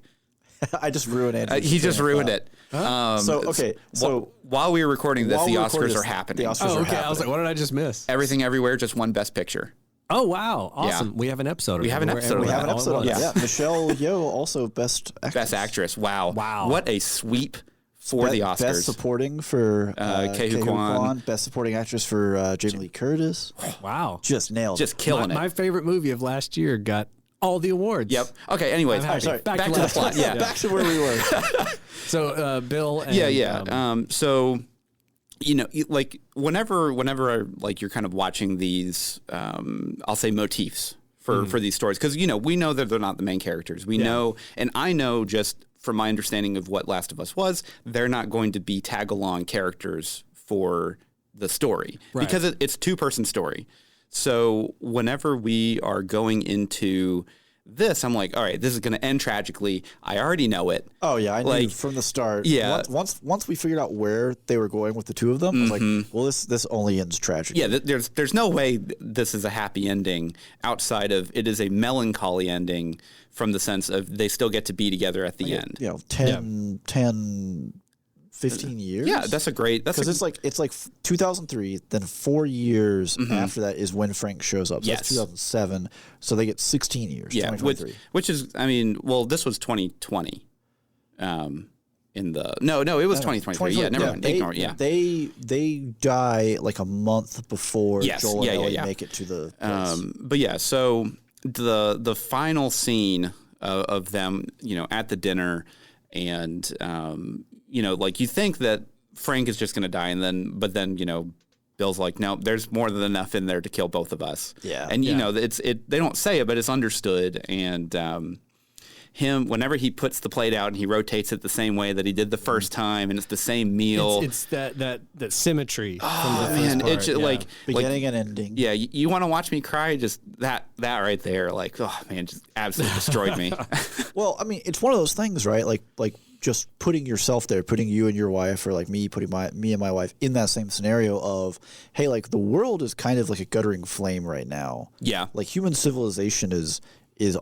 I just ruined it. He just ruined it. So while we were recording this, while the we recorded Oscars this, are happening. the Oscars Oh, are okay. I was like, happening. what did I just miss? Everything Everywhere just won Best Picture. Oh, wow. Awesome. We have an episode. We have an episode of We that. have an all at episode on once. that. Yeah. Michelle Yeoh, also Best Actress. Best Actress. Wow. Wow. What a sweep for the Oscars. Best Supporting for Ke Huy Quan. Best Supporting Actress for Jamie Lee Curtis. Wow. Just nailed Just it. killing it. My favorite movie of last year got all the awards. Yep. Okay. Anyways, I'm happy. sorry. Back to the last plot. week. Yeah. Back to where we were. So Bill and Yeah. So, you know, like whenever like you're kind of watching these, I'll say motifs for these stories, because, you know, we know that they're not the main characters. We know, and I know just from my understanding of what Last of Us was, they're not going to be tag-along characters for the story, because it's two-person story. So whenever we are going into This, I'm like, all right, this is going to end tragically. I already know it. Oh yeah, I knew from the start. Yeah. Once we figured out where they were going with the two of them, I was like, well, this only ends tragically. Yeah, there's no way this is a happy ending outside of it is a melancholy ending from the sense of they still get to be together at the end. 10, 15 years. Yeah, that's a great. That's because it's like 2003. Then 4 years after that is when Frank shows up. So Yes. that's 2007. So they get 16 years. yeah, 2023. which is this was 2020. In the no, it was 2023. Yeah, never mind. Ignore it. Yeah. They die like a month before Yes. Joel and Ellie Yeah. make it to the place. But yeah, so the final scene of them, at the dinner, and like you think that Frank is just going to die, but then Bill's like, no, there's more than enough in there to kill both of us. Yeah. And they don't say it, but it's understood. And him, whenever he puts the plate out and he rotates it the same way that he did the first time, and it's the same meal. It's that symmetry from the Oh, man, first part. it's just, like Beginning and ending. yeah, you want to watch me cry? Just that right there, like, oh man, just absolutely destroyed me. Well, I mean, it's one of those things, right? Like just putting yourself there, putting you and your wife, or like me, putting me and my wife in that same scenario of, hey, like the world is kind of like a guttering flame right now. Yeah. Like human civilization is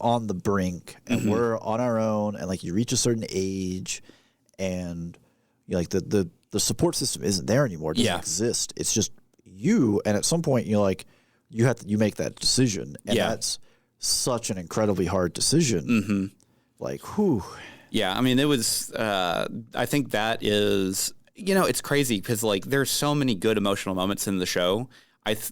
on the brink, and we're on our own, and like you reach a certain age, and like the support system isn't there anymore. It doesn't exist. It's just you, and at some point you're like you make that decision, and that's such an incredibly hard decision. Like, whew. Yeah, I mean, it was. I think that is. It's crazy because like there's so many good emotional moments in the show.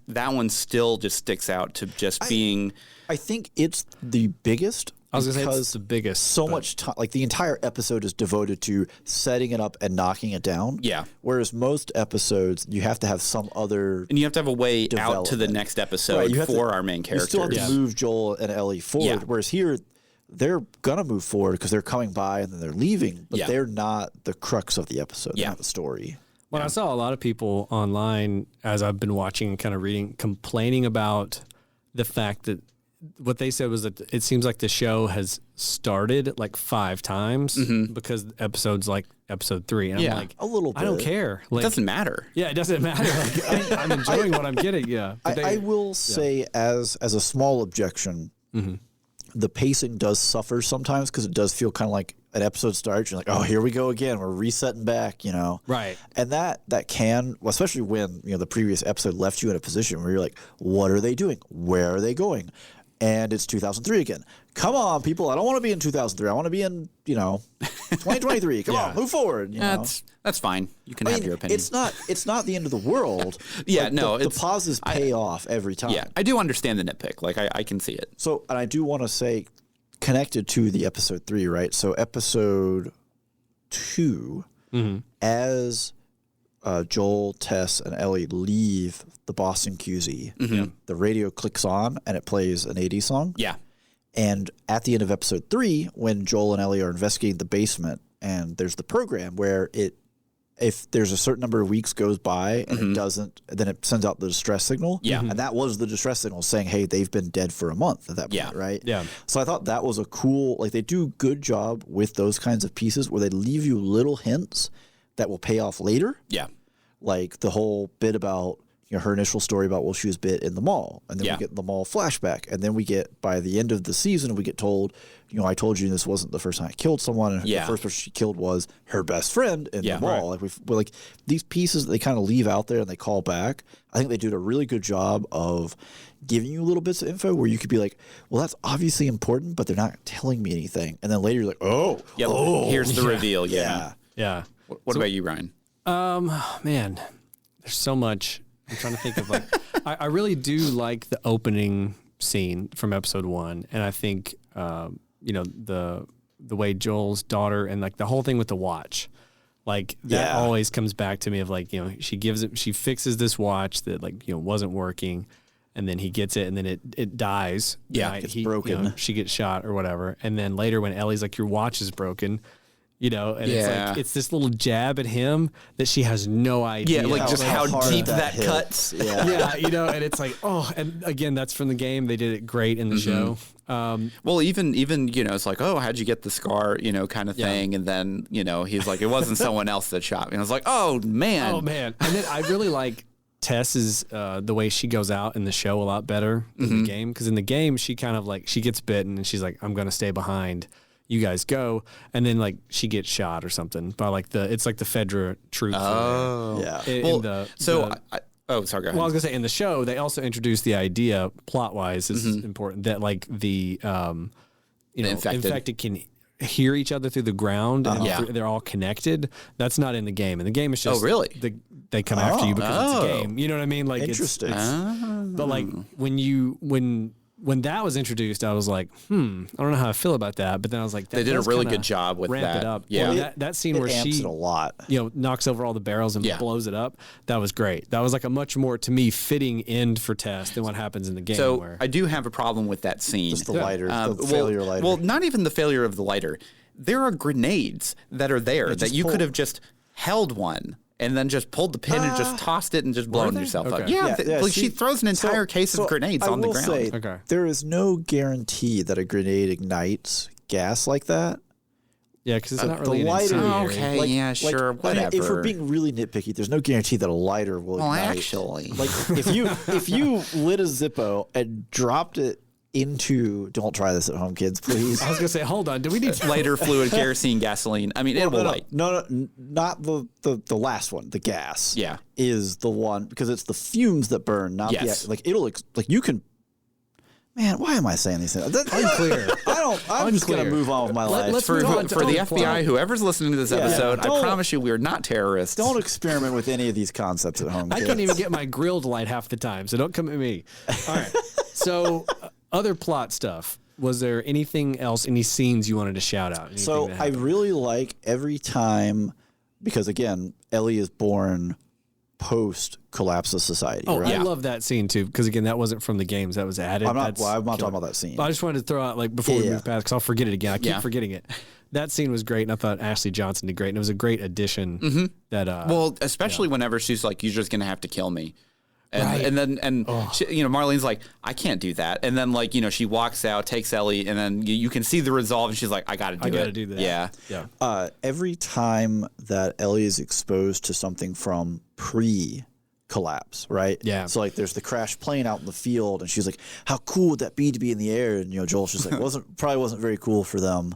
That one still just sticks out to just being. I think it's the biggest. I was going to say it's the biggest. So much time, like the entire episode is devoted to setting it up and knocking it down. Yeah. Whereas most episodes, you have to have some other. And you have to have a way out to the next episode for our main characters. You still have to move Joel and Ellie forward. Yeah. Whereas here, they're gonna move forward because they're coming by and then they're leaving, but they're not the crux of the episode. They're not the story. Well, I saw a lot of people online as I've been watching and kind of reading, complaining about the fact that what they said was that it seems like the show has started like 5 times because episodes like episode 3. And I'm like, a little bit. I don't care. Like, It doesn't matter. Yeah, it doesn't matter. Like, I'm enjoying what I'm getting. Yeah. But I will say, as a small objection, the pacing does suffer sometimes because it does feel kind of like an episode starts. You're like, oh, here we go again. We're resetting back, Right. And that can, well, especially when the previous episode left you in a position where you're like, what are they doing? Where are they going? And it's 2003 again. Come on, people! I don't want to be in 2003. I want to be in 2023. Come on, move forward. That's fine. You can have your opinion. It's not the end of the world. Yeah, Like, no, the pauses pay off every time. Yeah, I do understand the nitpick. Like I can see it. So, and I do want to say, connected to the episode 3, right? So, episode 2, as Joel, Tess, and Ellie leave the Boston QZ, the radio clicks on and it plays an 80s song. Yeah. And at the end of episode 3, when Joel and Ellie are investigating the basement, and there's the program where if there's a certain number of weeks goes by and it doesn't, then it sends out the distress signal. Yeah. And that was the distress signal saying, hey, they've been dead for a month at that point, right? Yeah. So I thought that was a cool, like they do good job with those kinds of pieces where they leave you little hints that will pay off later. Yeah. Like the whole bit about her initial story about, well, she was bit in the mall, and then we get the mall flashback, and then we get, by the end of the season, we get told, I told you this wasn't the first time I killed someone, and the first person she killed was her best friend in the mall. Right. Like we're like these pieces that they kind of leave out there and they call back. I think they did a really good job of giving you little bits of info where you could be like, well, that's obviously important, but they're not telling me anything. And then later you're like, Here's the reveal. yeah. Yeah. What about you, Ryan? Man, there's so much. I'm trying to think of I really do like the opening scene from episode 1, and I think the way Joel's daughter and like the whole thing with the watch, like that always comes back to me of like she fixes this watch that wasn't working, and then he gets it, and then it dies. Yeah, it's broken. She gets shot or whatever, and then later when Ellie's like, your watch is broken. you know, and it's like it's this little jab at him that she has no idea. Yeah, like just how deep that hit. cuts. Yeah, you know, and it's like, oh, and again, that's from the game. They did it great in the show. Well, even you know, it's like, oh, how'd you get the scar, you know, kind of thing, and then you know, he's like, it wasn't someone else that shot me. And I was like, oh man, and then I really like Tess's the way she goes out in the show a lot better than the game, because in the game she kind of like she gets bitten and she's like, I'm gonna stay behind. You guys go, and then like she gets shot or something by like it's like the Fedra troops. Oh, yeah. Sorry, go ahead. Well, I was gonna say in the show they also introduced the idea plot wise is important that like the infected can hear each other through the ground and they're all connected. That's not in the game. In the game, it's just they come after you because it's a game. You know what I mean? Like interesting. But like when that was introduced, I was like, I don't know how I feel about that. But then I was like, they did a really good job with ramp that. It up. Yeah, well, that scene where amps she it a lot. You know, knocks over all the barrels and blows it up. That was great. That was like a much more to me fitting end for Tess than what happens in the game. So I do have a problem with that scene. Just the lighter, the failure lighter. Well, not even the failure of the lighter. There are grenades that are there that you could have just held one and then just pulled the pin and just tossed it and just blown yourself up. Yeah, like she throws an entire case of grenades on the ground. Say, there is no guarantee that a grenade ignites gas like that. Yeah, because it's not really the lighter. Okay, sure, whatever. If we're being really nitpicky, there's no guarantee that a lighter will ignite. Actually, like if you lit a Zippo and dropped it into, don't try this at home, kids, please. I was gonna say, hold on, do we need lighter fluid, kerosene, gasoline? I mean, it will light. No, not the last one. The gas, is the one because it's the fumes that burn, not the like it'll like you can. Man, why am I saying these things? Unclear. I'm just gonna move on with my life. For the FBI, whoever's listening to this episode, I promise you, we are not terrorists. Don't experiment with any of these concepts at home. I can't even get my grill to light half the time, so don't come at me. All right. So, other plot stuff. Was there anything else? Any scenes you wanted to shout out? So I really like every time because again, Ellie is born post collapse of society. Oh, right? I love that scene too because again, that wasn't from the games. That was added. I'm not talking about that scene. But I just wanted to throw out like before we move past because I'll forget it again. I keep forgetting it. That scene was great, and I thought Ashley Johnson did great, and it was a great addition. That well, especially whenever she's like, "You're just gonna have to kill me." And then she, you know, Marlene's like, I can't do that. And then like, you know, she walks out, takes Ellie, and then you can see the resolve, and she's like, I got to do that. Yeah. Every time that Ellie is exposed to something from pre-collapse, right? Yeah. So like, there's the crashed plane out in the field, and she's like, how cool would that be to be in the air? And you know, Joel's just like, probably wasn't very cool for them.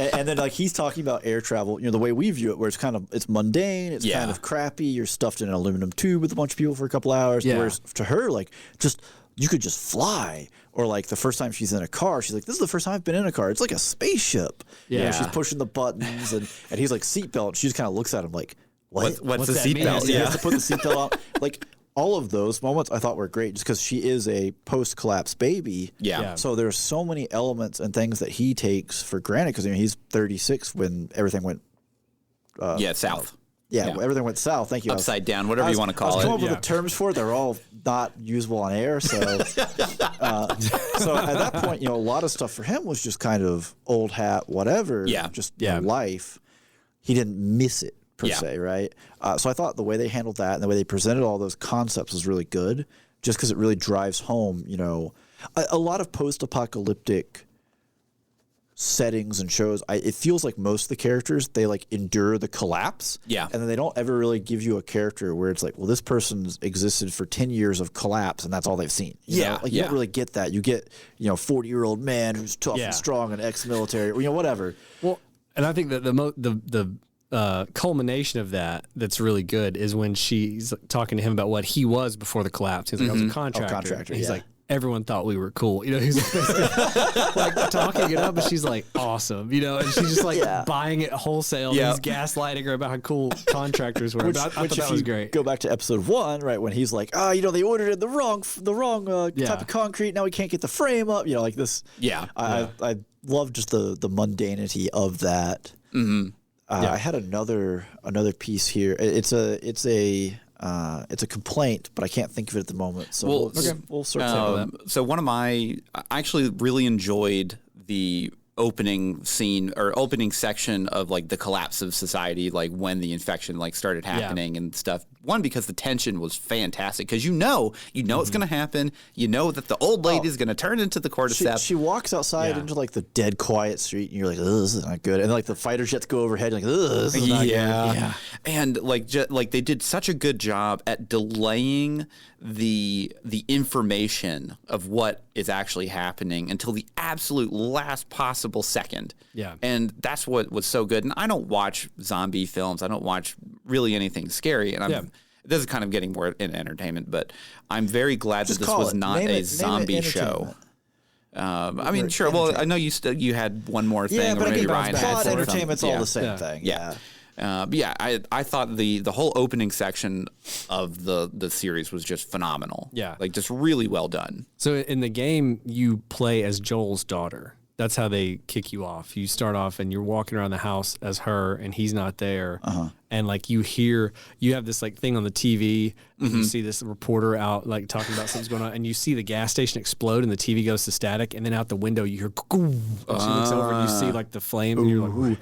And then like he's talking about air travel, you know, the way we view it, where it's mundane, it's kind of crappy. You're stuffed in an aluminum tube with a bunch of people for a couple hours. Yeah. Whereas to her, like you could just fly. Or like the first time she's in a car, she's like, this is the first time I've been in a car. It's like a spaceship. Yeah. You know, she's pushing the buttons and he's like, seatbelt. She just kind of looks at him like, what's the mean? seatbelt? You have to put the seatbelt on. Like all of those moments I thought were great just because she is a post-collapse baby. Yeah. So there's so many elements and things that he takes for granted because he's 36 when everything went south. Everything went south. Thank you. Upside down, whatever you want to call it. I was coming up with the terms for it. They're all not usable on air. So, so at that point, you know, a lot of stuff for him was just kind of old hat, whatever. Yeah. Just life. He didn't miss it per se, right? So I thought the way they handled that and the way they presented all those concepts was really good, just because it really drives home, you know, a lot of post-apocalyptic settings and shows, it feels like most of the characters, they like endure the collapse. Yeah. And then they don't ever really give you a character where it's like, well, this person's existed for 10 years of collapse and that's all they've seen. You know? Like you don't really get that. You get, you know, 40-year-old man who's tough and strong and ex-military, or, you know, whatever. Well, and I think that the culmination of that's really good is when she's talking to him about what he was before the collapse. He's like, I was a contractor. He's like, everyone thought we were cool. You know, he's like talking it up, and she's like, awesome. You know, and she's just like buying it wholesale. Yeah. He's gaslighting her about how cool contractors were. I thought that was great. Go back to episode 1, right, when he's like, you know, they ordered in the wrong type of concrete. Now we can't get the frame up. You know, like this. Yeah. I love just the mundanity of that. Mm-hmm. I had another piece here. It's a complaint, but I can't think of it at the moment. So we'll sort of so one of I actually really enjoyed the opening scene or opening section of like the collapse of society, like when the infection like started happening and stuff. One, because the tension was fantastic, because you know it's going to happen. You know that the old lady is going to turn into the cordyceps. She walks outside into like the dead quiet street, and you're like, "Oh, this is not good." And like the fighter jets go overhead, you're like, "Oh, this is not good." Yeah, and like they did such a good job at delaying the information of what is actually happening until the absolute last possible second. Yeah, and that's what was so good. And I don't watch zombie films. I don't watch really anything scary, and this is kind of getting more in entertainment, but I'm very glad that this was not a zombie show. I mean, sure. Well, I know you had one more thing. Yeah, but or maybe Ryan had entertainment's all the same thing. Yeah. But yeah, I thought the whole opening section of the series was just phenomenal. Yeah. Like just really well done. So in the game, you play as Joel's daughter. That's how they kick you off. You start off and you're walking around the house as her, and he's not there. And like you have this like thing on the TV, and you see this reporter out like talking about something's going on, and you see the gas station explode, and the TV goes to static, and then out the window you hear, and she looks over and you see like the flames, and you're like, ooh.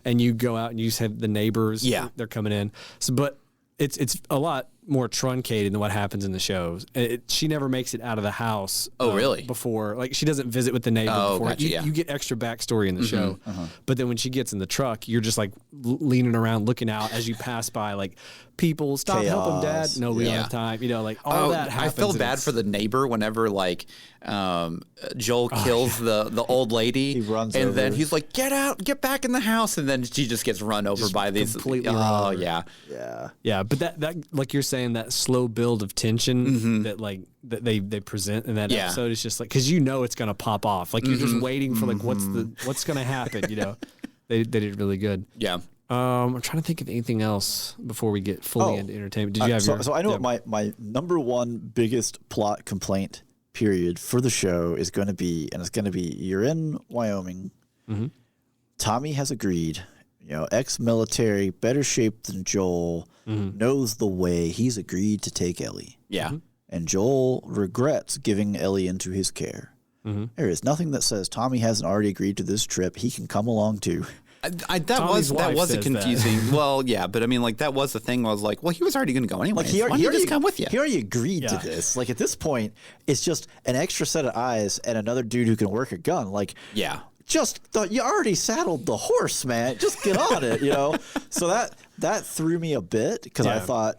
And you go out and you just have the neighbors, they're coming in. So, but it's a lot more truncated than what happens in the shows. She never makes it out of the house. Oh, really? Before, like she doesn't visit with the neighbor before. Gotcha, You get extra backstory in the show, but then when she gets in the truck, you're just like leaning around, looking out as you pass by, like people stop, help him, Dad. No, we don't have time. You know, like all that happens. I feel bad for the neighbor whenever like Joel kills the old lady. He runs and over. then he's like, "Get out, get back in the house," and then she just gets run over by these. Completely. Yeah. But that like you're saying, that slow build of tension that they present in that episode is just like, because you know it's gonna pop off. Like you're just waiting for like what's gonna happen. You know, they did really good. Yeah. I'm trying to think of anything else before we get fully into entertainment. Did you have so I know what my number one biggest plot complaint period for the show is going to be, and it's going to be, you're in Wyoming. Tommy has agreed, ex-military, better shape than Joel, knows the way. He's agreed to take Ellie. Yeah. And Joel regrets giving Ellie into his care. There is nothing that says Tommy hasn't already agreed to this trip. He can come along too. That was a confusing. Well, yeah, but I mean, like that was the thing. I was like, well, he was already going to go anyway. Like, why don't you just come with you? He already agreed to this. Like at this point, it's just an extra set of eyes and another dude who can work a gun. Like, you already saddled the horse, man. Just get on it, So that threw me a bit because I thought,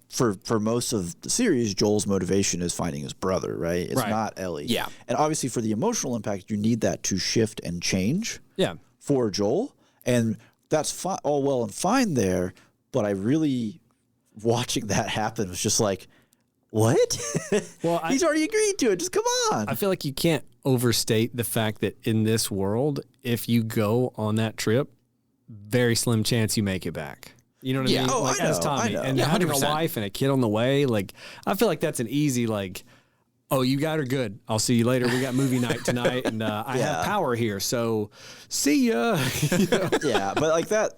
for most of the series, Joel's motivation is finding his brother, right? It's not Ellie. Yeah. And obviously for the emotional impact, you need that to shift and change. For Joel. And that's all well and fine there, but I really, watching that happen was just like, what? Well, he's already agreed to it. Just come on. I feel like you can't overstate the fact that in this world, if you go on that trip, very slim chance you make it back. You know what I mean? Oh, like, I know, as Tommy. I know. And having a wife and a kid on the way, like, I feel like that's an easy, like, oh, you got her, good. I'll see you later. We got movie night tonight, and I have power here, so see ya. Yeah, but like that,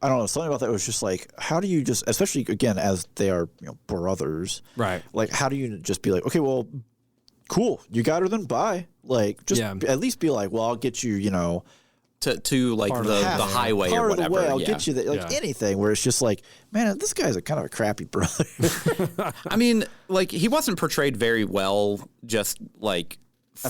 I don't know, something about that was just like, how do you just, especially again as they are brothers, right? Like, how do you just be like, okay, well, cool, you got her, then bye. Like, just at least be like, well, I'll get you, to like the highway or whatever. Part of the way, I'll get you anything where it's just like, man, this guy's a kind of a crappy brother. I mean, like he wasn't portrayed very well, just like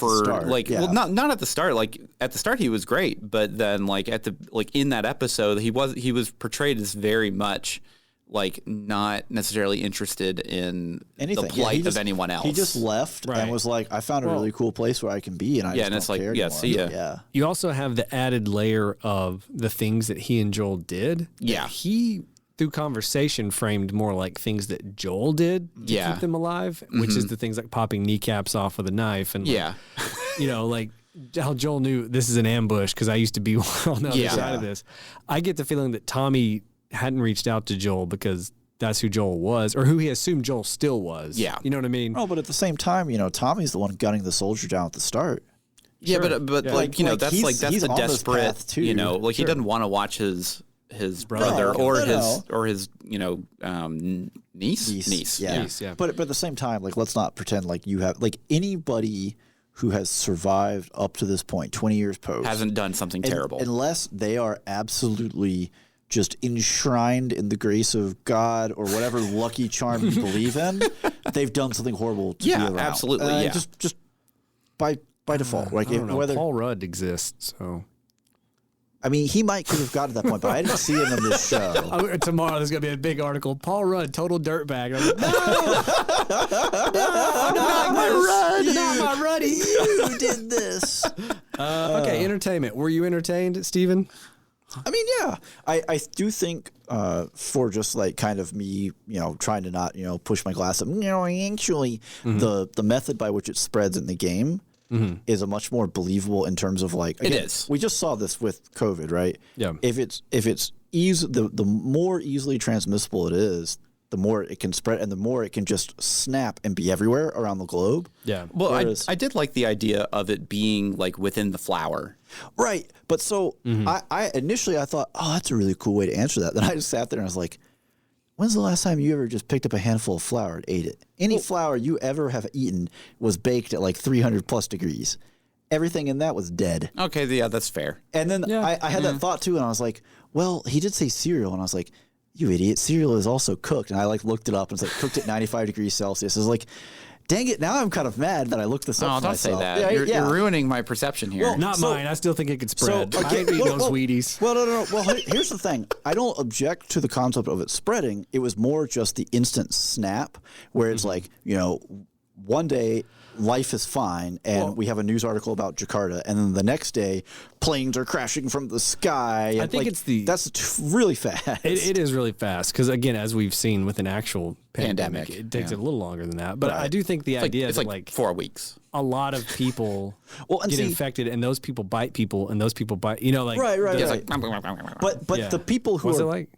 well, not at the start. Like at the start, he was great, but then like in that episode, he was portrayed as very much like not necessarily interested in anything. The plight of anyone else. He just left and was like, I found a really cool place where I can be, and I just don't care anymore. See ya. Yeah. You also have the added layer of the things that he and Joel did. Yeah. He, through conversation, framed more like things that Joel did to keep them alive, which is the things like popping kneecaps off with a knife. And like how Joel knew this is an ambush because I used to be on the other side of this. I get the feeling that Tommy hadn't reached out to Joel because that's who Joel was, or who he assumed Joel still was. Yeah. You know what I mean? Oh, but at the same time, Tommy's the one gunning the soldier down at the start. Yeah, sure. but that's the desperate, too. He doesn't want to watch his brother or his niece. Yeah. But at the same time, like, let's not pretend like you have, like, anybody who has survived up to this point, 20 years post, Hasn't done something terrible. unless they are absolutely just enshrined in the grace of God or whatever lucky charm you believe in, they've done something horrible to be around. Absolutely. Yeah. Just by default. Like I don't know. whether Paul Rudd exists, so. I mean, he could have got to that point, but I didn't see him in this show. Tomorrow there's going to be a big article. Paul Rudd, total dirtbag. I'm like, not my Rudd. Not my Ruddy. You did this. Okay, entertainment. Were you entertained, Steven? I mean, yeah. I do think for just like kind of me, trying to not, push my glass up, actually the method by which it spreads in the game is a much more believable in terms of like, again, It is. We just saw this with COVID, right? Yeah. If it's the more easily transmissible it is, the more it can spread and the more it can just snap and be everywhere around the globe. Yeah. Well, Whereas- I did like the idea of it being like within the flower. Right. But so I initially I thought, oh, that's a really cool way to answer that. Then I just sat there and I was like, when's the last time you ever just picked up a handful of flour and ate it? Any flour you ever have eaten was baked at like 300 plus degrees. Everything in that was dead. Okay, yeah, that's fair. And then I had that thought too, and I was like, well, he did say cereal, and I was like, you idiot, cereal is also cooked. And I like looked it up, and it's like cooked at 95 degrees Celsius. I was like, dang it, now I'm kind of mad that I looked this up Oh, for don't myself. say that. Yeah, You're ruining my perception here. Well, Not So- mine. I still think it could spread. I ain't eating well, those Wheaties. Well, no. Well, here's the thing. I don't object to the concept of it spreading. It was more just the instant snap where it's like, one day life is fine and we have a news article about Jakarta, and then the next day planes are crashing from the sky. And I think that's really fast. It is really fast because, again, as we've seen with an actual pandemic, Pandemic, it takes a little longer than that. But I do think the idea It's that like 4 weeks. a lot of people and get see- infected, and those people bite people, and those people bite. Right. Right. It's right. like, But Yeah. the people who What's are it like?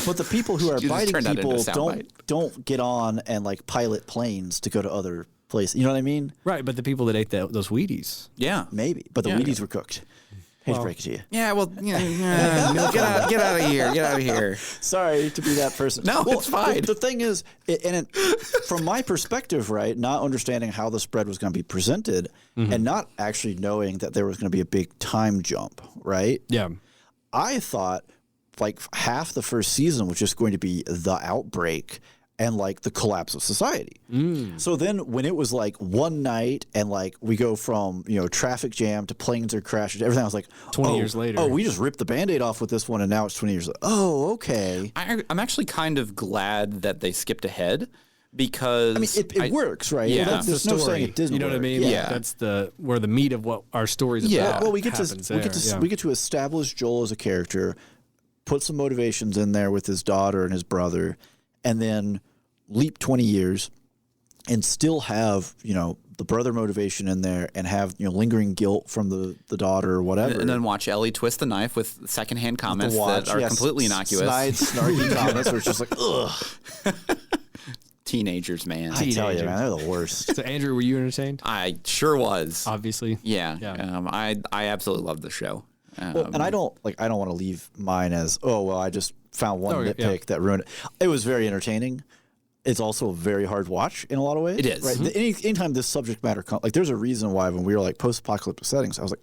but the people who are You just biting turned that into a people soundbite. don't get on and like pilot planes to go to other places. You know what I mean? Right, but the people that ate those Wheaties. yeah. Maybe. But the Yeah. Wheaties were cooked. Hate to break it to you. Yeah, well, get out of here. Get out of here. Sorry to be that person. No, it's fine. The thing is, from my perspective, right, not understanding how the spread was going to be presented and not actually knowing that there was going to be a big time jump, right? Yeah. I thought like half the first season was just going to be the outbreak and like the collapse of society. So then when it was like one night and like we go from, traffic jam to planes are crashing, everything, I was like, 20 years later. Oh, we just ripped the Band-Aid off with this one and now it's 20 years later. Oh, okay. I'm actually kind of glad that they skipped ahead because I mean, it works, right? Yeah. Well, That's there's the no story. saying it doesn't You know what I work. mean? Yeah. That's where the meat of what our story's Yeah. about. Well, we get happens to there. we get to establish Joel as a character, put some motivations in there with his daughter and his brother, and then leap 20 years and still have, the brother motivation in there and have, lingering guilt from the daughter or whatever. And then watch Ellie twist the knife with secondhand comments that are completely innocuous. Snide, snarky comments where it's just like, ugh. Teenagers, man. I tell you, man, they're the worst. So, Andrew, were you entertained? I sure was. Obviously. Yeah. Yeah. I absolutely loved the show. Well, and I don't want to leave mine as, I just found one Oh, nitpick yeah. that ruined it. It was very entertaining. It's also a very hard watch in a lot of ways. It is. Right? Anytime this subject matter comes, like there's a reason why when we were like post-apocalyptic settings, I was like,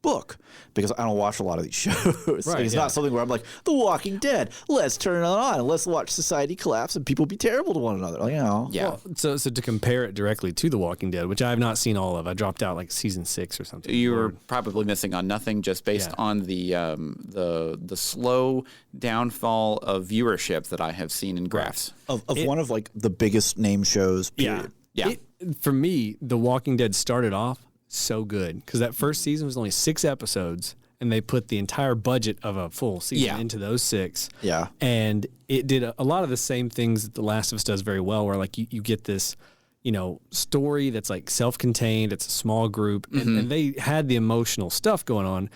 book, because I don't watch a lot of these shows. Right, It's yeah. not something where I'm like, The Walking Dead, let's turn it on and let's watch society collapse and people be terrible to one another. Like, Yeah. Well, so to compare it directly to The Walking Dead, which I have not seen all of, I dropped out like season 6 or something. You were probably missing on nothing just based Yeah. on the slow downfall of viewership that I have seen in graphs. of one of like the biggest name shows, Yeah. period. Yeah. For me, The Walking Dead started off so good because that first season was only 6 episodes, and they put the entire budget of a full season into those 6. Yeah. And it did a lot of the same things that The Last of Us does very well, where like you get this, story that's like self-contained. It's a small group, and they had the emotional stuff going on.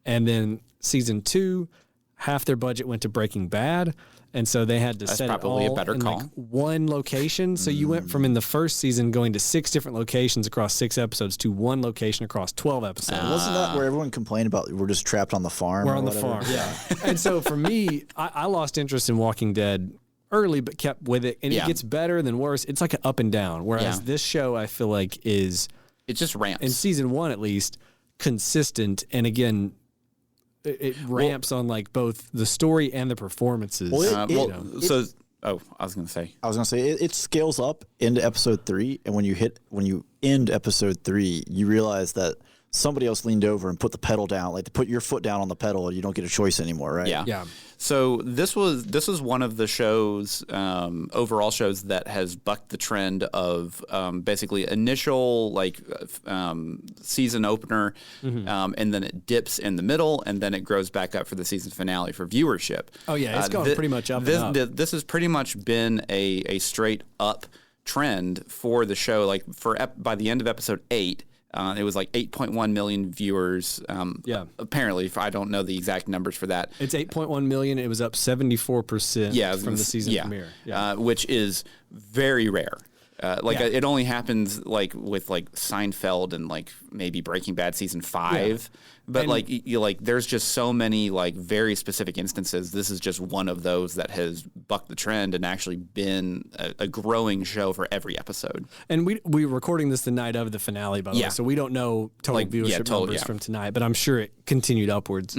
And then season 2, half their budget went to Breaking Bad. And so they had to set it probably a all better in call. like one location. So you went from in the first season going to 6 different locations across 6 episodes to one location across 12 episodes. Wasn't that where everyone complained about we're just trapped on the farm? We're or on the whatever? farm, yeah. And so for me, I lost interest in Walking Dead early, but kept with it. And Yeah. it gets better than worse. It's like an up and down. Whereas Yeah. this show, I feel like, is It just ramps. in season 1 at least, consistent, and again, it ramps on like both the story and the performances. Well, I was going to say. It scales up into episode 3, and when you end episode 3, you realize that somebody else leaned over and put the pedal down, like to put your foot down on the pedal, and you don't get a choice anymore, right? Yeah. So this was one of the shows, overall shows that has bucked the trend of basically initial season opener, and then it dips in the middle, and then it grows back up for the season finale for viewership. Oh yeah, it's gone pretty much up. This has pretty much been a straight up trend for the show. Like by the end of episode 8. It was like 8.1 million viewers. Apparently, I don't know the exact numbers for that. It's 8.1 million. It was up 74% from the season premiere. Yeah. Which is very rare. It only happens like with like Seinfeld and like maybe Breaking Bad season 5. But there's just so many like very specific instances. This is just one of those that has bucked the trend and actually been a growing show for every episode. And we're recording this the night of the finale, by the way, so we don't know total viewership numbers from tonight, but I'm sure it continued upwards,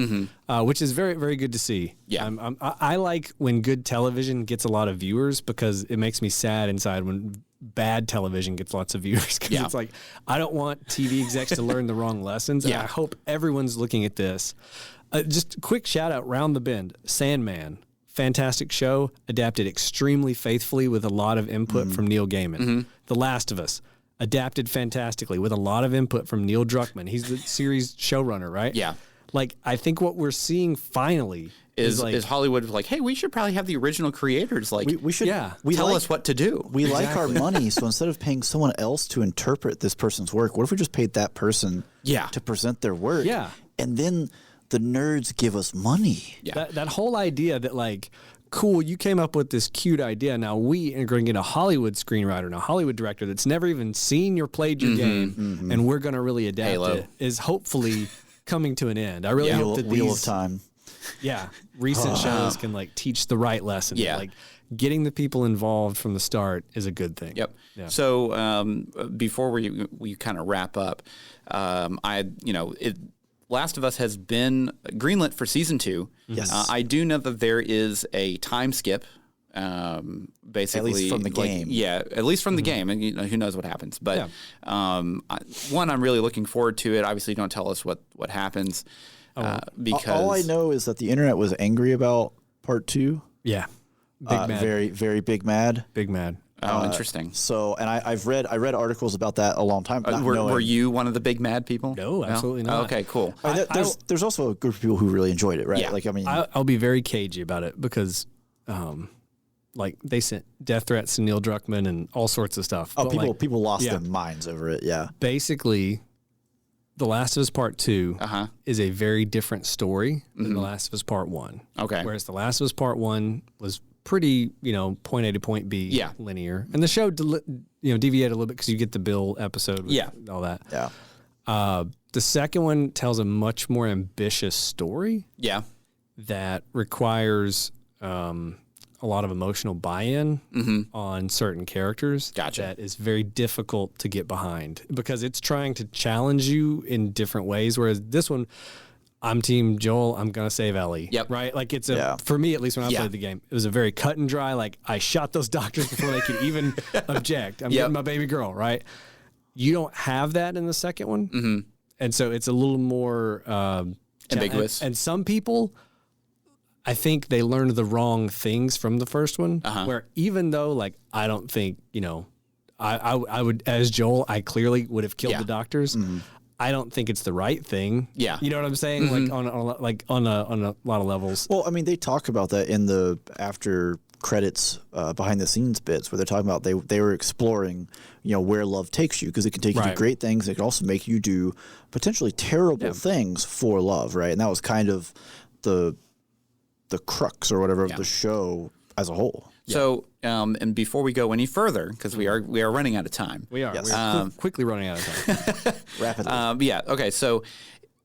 which is very, very good to see. Yeah. I like when good television gets a lot of viewers because it makes me sad inside when bad television gets lots of viewers, because it's like, I don't want TV execs to learn the wrong lessons. And I hope everyone's looking at this. Just a quick shout out, Round the Bend, Sandman, fantastic show, adapted extremely faithfully with a lot of input from Neil Gaiman. The Last of Us, adapted fantastically with a lot of input from Neil Druckmann. He's the series showrunner, right? Yeah. Like, I think what we're seeing finally is Hollywood like, hey, we should probably have the original creators we should tell us what to do. We like our money, so instead of paying someone else to interpret this person's work, what if we just paid that person to present their work? Yeah. And then the nerds give us money. Yeah. That whole idea that like, cool, you came up with this cute idea. Now we are going to get a Hollywood screenwriter and a Hollywood director that's never even seen or played your game, and we're going to really adapt it, is hopefully coming to an end. I really hope that Wheel of Time. Yeah, recent shows can like teach the right lesson. Yeah. Like getting the people involved from the start is a good thing. Yep. Yeah. So before we kind of wrap up, Last of Us has been greenlit for season 2. Yes. I do know that there is a time skip. Basically, at least from the game. At least from the game, and who knows what happens. But I'm really looking forward to it. Obviously, don't tell us what happens. Because all I know is that the internet was angry about part 2. Yeah. Big mad. Very, very big mad. Big mad. Oh, interesting. So, and I read articles about that a long time. Were you one of the big mad people? No, absolutely not. Oh, okay, cool. There's also a group of people who really enjoyed it, right? Yeah. Like, I mean, I'll be very cagey about it because, like they sent death threats to Neil Druckmann and all sorts of stuff. Oh, but people lost their minds over it. Yeah. Basically, The Last of Us Part 2 is a very different story than The Last of Us Part 1. Okay. Whereas The Last of Us Part 1 was pretty, point A to point B linear. And the show, deviated a little bit because you get the Bill episode with all that. Yeah. The second one tells a much more ambitious story. Yeah. That requires a lot of emotional buy-in on certain characters. Gotcha. That is very difficult to get behind because it's trying to challenge you in different ways. Whereas this one, I'm Team Joel. I'm gonna save Ellie. Yep. Right. Like it's for me at least when I played the game, it was a very cut and dry. Like I shot those doctors before they could even object. I'm getting my baby girl. Right. You don't have that in the second one, and so it's a little more ambiguous. And some people, I think they learned the wrong things from the first one, where even though, like, I don't think, I would, as Joel, I clearly would have killed the doctors. I don't think it's the right thing. Yeah. You know what I'm saying? Like on a lot of levels. Well, I mean, they talk about that in the after credits behind the scenes bits where they're talking about they were exploring, where love takes you, because it can take you to great things. It can also make you do potentially terrible things for love. Right. And that was kind of the crux or whatever of the show as a whole. So, and before we go any further, because we are running out of time. We are. Yes. We're quickly running out of time. Rapidly. Okay. So,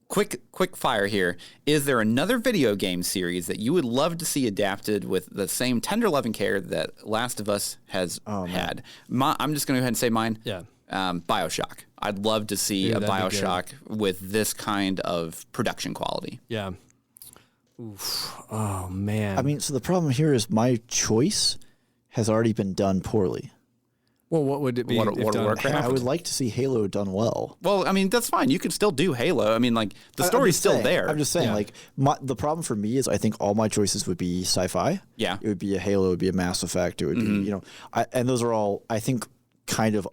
quick fire here. Is there another video game series that you would love to see adapted with the same tender love and care that Last of Us has had? I'm just going to go ahead and say mine. Yeah. BioShock. I'd love to see a BioShock with this kind of production quality. Yeah. Oof. Oh, man. I mean, so the problem here is my choice has already been done poorly. Well, what would it be? World of Warcraft? I would like to see Halo done well. Well, I mean, that's fine. You can still do Halo. I mean, like, the story's still there. I'm just saying, like, the problem for me is I think all my choices would be sci-fi. Yeah. It would be a Halo, it would be a Mass Effect, it would be, and those are all, I think, kind of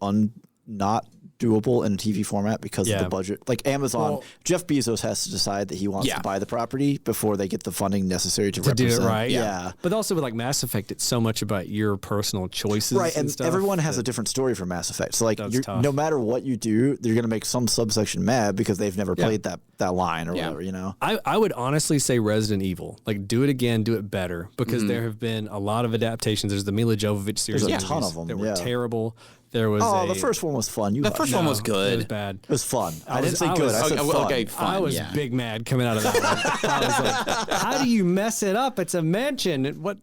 not doable in a TV format because of the budget. Like Amazon, Jeff Bezos has to decide that he wants to buy the property before they get the funding necessary to represent. Do it right. Yeah. But also with like Mass Effect, it's so much about your personal choices. Right, and stuff everyone has a different story for Mass Effect. So like, no matter what you do, you're going to make some subsection mad because they've never played that line or whatever, you know? I would honestly say Resident Evil. Like, do it again, do it better. Because there have been a lot of adaptations. There's the Mila Jovovich series. There's a ton of them. That were terrible. There was the first one was fun. The first one was good. It was bad. It was fun. I didn't say good. I said fun. Okay, fun. I was big mad coming out of that one. I was like, how do you mess it up? It's a mansion. What?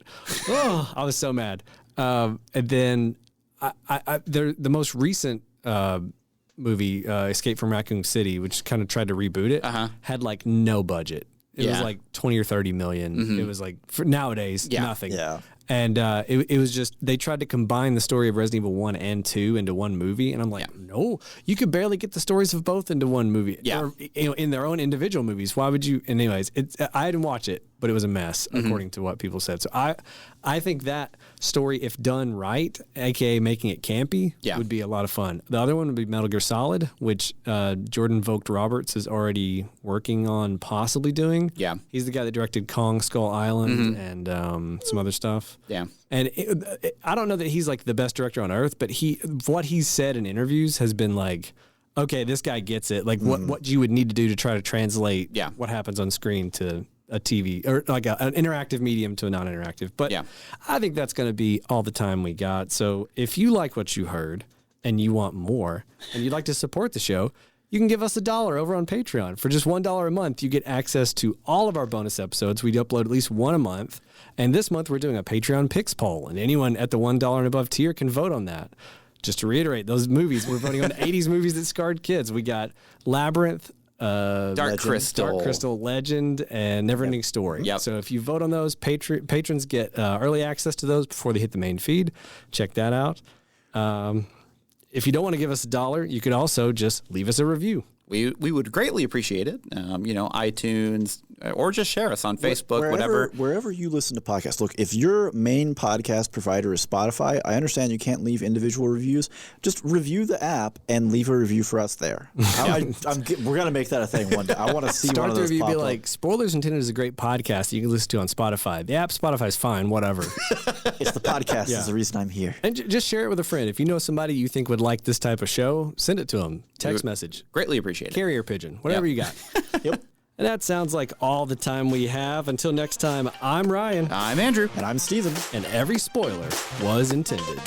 Oh, I was so mad. And then the most recent movie, Escape from Raccoon City, which kind of tried to reboot it, had like no budget. It was like 20 or 30 million. It was like, for nowadays, nothing. Yeah. And it was just, they tried to combine the story of Resident Evil 1 and 2 into one movie. And I'm like, no, you could barely get the stories of both into one movie. Yeah. Or, in their own individual movies. Why would you? And anyways, I didn't watch it, but it was a mess, according to what people said. So I think that story, if done right, aka making it campy, would be a lot of fun. The other one would be Metal Gear Solid, which Jordan Vogt Roberts is already working on possibly doing. Yeah. He's the guy that directed Kong Skull Island and some other stuff. Yeah. And I don't know that he's like the best director on earth, but what he's said in interviews has been like, okay, this guy gets it. Like what you would need to do to try to translate what happens on screen to a TV or like an interactive medium to a non-interactive. But I think that's going to be all the time we got. So if you like what you heard and you want more and you'd like to support the show, you can give us $1 over on Patreon. For just $1 a month, you get access to all of our bonus episodes. We upload at least one a month. And this month, we're doing a Patreon Picks poll. And anyone at the $1 and above tier can vote on that. Just to reiterate, those movies, we're voting on 80s movies that scarred kids. We got Labyrinth, Dark Crystal, Legend, and Neverending Story. Yep. So if you vote on those, patrons get early access to those before they hit the main feed. Check that out. If you don't want to give us $1, you could also just leave us a review. We would greatly appreciate it. iTunes, or just share us on Facebook, whatever. Wherever you listen to podcasts. Look, if your main podcast provider is Spotify, I understand you can't leave individual reviews. Just review the app and leave a review for us there. We're going to make that a thing one day. I want to see one of those review pop be up. like, Spoilers Intended is a great podcast that you can listen to on Spotify. The app Spotify's fine, whatever. It's the podcast is the reason I'm here. And just share it with a friend. If you know somebody you think would like this type of show, send it to them. Text message. Greatly appreciate it. Carrier pigeon. Whatever you got. Yep. And that sounds like all the time we have. Until next time, I'm Ryan. I'm Andrew. And I'm Steven. And every spoiler was intended.